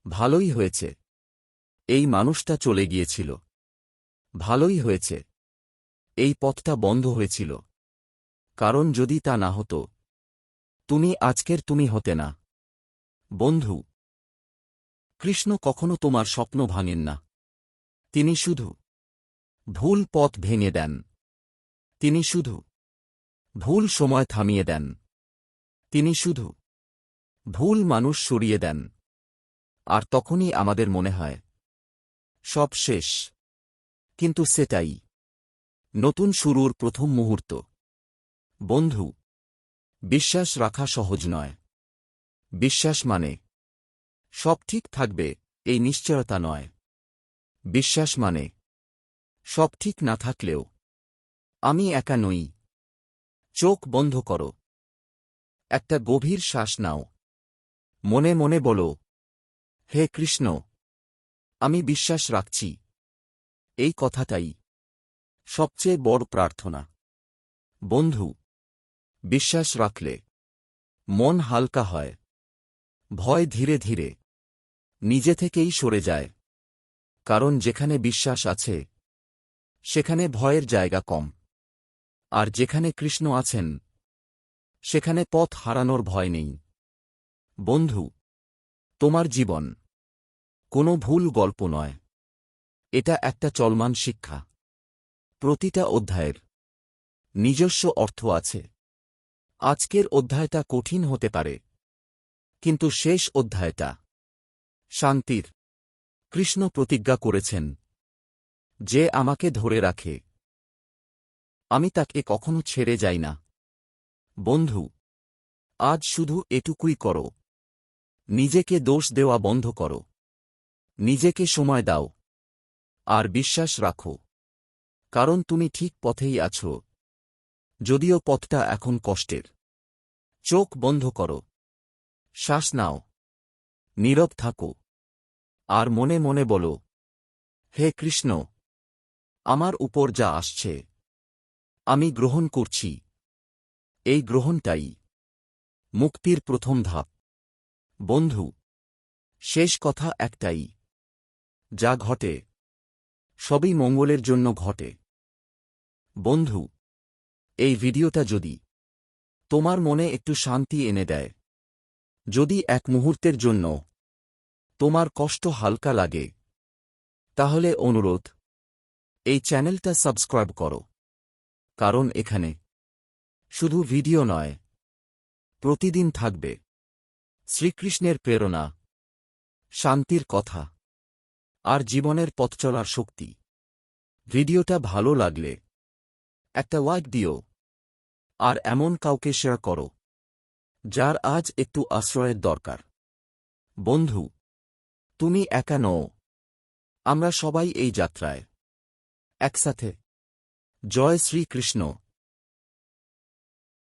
ভালোই হয়েছে, এই মানুষটা চলে গিয়েছিল, ভালোই হয়েছে, এই পথটা বন্ধ হয়েছিল। কারণ যদি তা না হতো, তুমি আজকের তুমি হতে না। বন্ধু, কৃষ্ণ কখনো তোমার স্বপ্ন ভাঙেন না। তিনি শুধু ভুল পথ ভেঙে দেন। তিনি শুধু ভুল সময় থামিয়ে দেন। তিনি শুধু ভুল মানুষ সরিয়ে দেন। আর তখনই আমাদের মনে হয় সব শেষ। কিন্তু সেটাই নতুন শুরুর প্রথম মুহূর্ত। বন্ধু, বিশ্বাস রাখা সহজ নয়। বিশ্বাস মানে সব ঠিক থাকবে এই নিশ্চয়তা নয়। বিশ্বাস মানে সব ঠিক না থাকলেও আমি একা নই। চোখ বন্ধ করো। একটা গভীর শ্বাস নাও। মনে মনে বলো, হে কৃষ্ণ, আমি বিশ্বাস রাখছি। এই কথাটাই সবচেয়ে বড় প্রার্থনা। বন্ধু, বিশ্বাস রাখলে মন হালকা হয়। ভয় ধীরে ধীরে নিজে থেকেই সরে যায়। কারণ যেখানে বিশ্বাস আছে সেখানে ভয়ের জায়গা কম। আর যেখানে কৃষ্ণ আছেন সেখানে পথ হারানোর ভয় নেই। বন্ধু, তোমার জীবন কোনো ভুল গল্প নয়। এটা একটা চলমান শিক্ষা। প্রতিটা অধ্যায়ের নিজস্ব অর্থ আছে। আজকের অধ্যায়টা কঠিন হতে পারে, কিন্তু শেষ অধ্যায়টা শান্তির। কৃষ্ণ প্রতিজ্ঞা করেছেন, যে আমাকে ধরে রাখে আমি তাকে কখনো ছেড়ে যাই না। বন্ধু, আজ শুধু এটুকুই করো। নিজেকে দোষ দেওয়া বন্ধ করো। নিজেকে সময় দাও। আর বিশ্বাস রাখো, কারণ তুমি ঠিক পথেই আছো, যদিও পথটা এখন কষ্টের। চোখ বন্ধ করো। শ্বাস নাও। নীরব থাকো। আর মনে মনে বলো, হে কৃষ্ণ, আমার উপর যা আসছে আমি গ্রহণ করছি। এই গ্রহণটাই মুক্তির প্রথম ধাপ। বন্ধু, শেষ কথা একটাই, যা ঘটে সবই মঙ্গলের জন্য ঘটে। বন্ধু, এই ভিডিওটা যদি তোমার মনে একটু শান্তি এনে দেয়, যদি এক মুহূর্তের জন্য তোমার কষ্ট হালকা লাগে, তাহলে অনুরোধ, এই চ্যানেলটা সাবস্ক্রাইব করো। কারণ এখানে শুধু ভিডিও নয়, প্রতিদিন থাকবে শ্রীকৃষ্ণের প্রেরণা, শান্তির কথা আর জীবনের পথ চলার শক্তি। ভিডিওটা ভালো লাগলে একটা লাইক দিও। আর এমন কাউকে শেয়ার করো যার আজ একটু আশ্রয়ের দরকার। বন্ধু, তুমি একা নও। আমরা সবাই এই যাত্রায় একসাথে। জয় শ্রীকৃষ্ণ।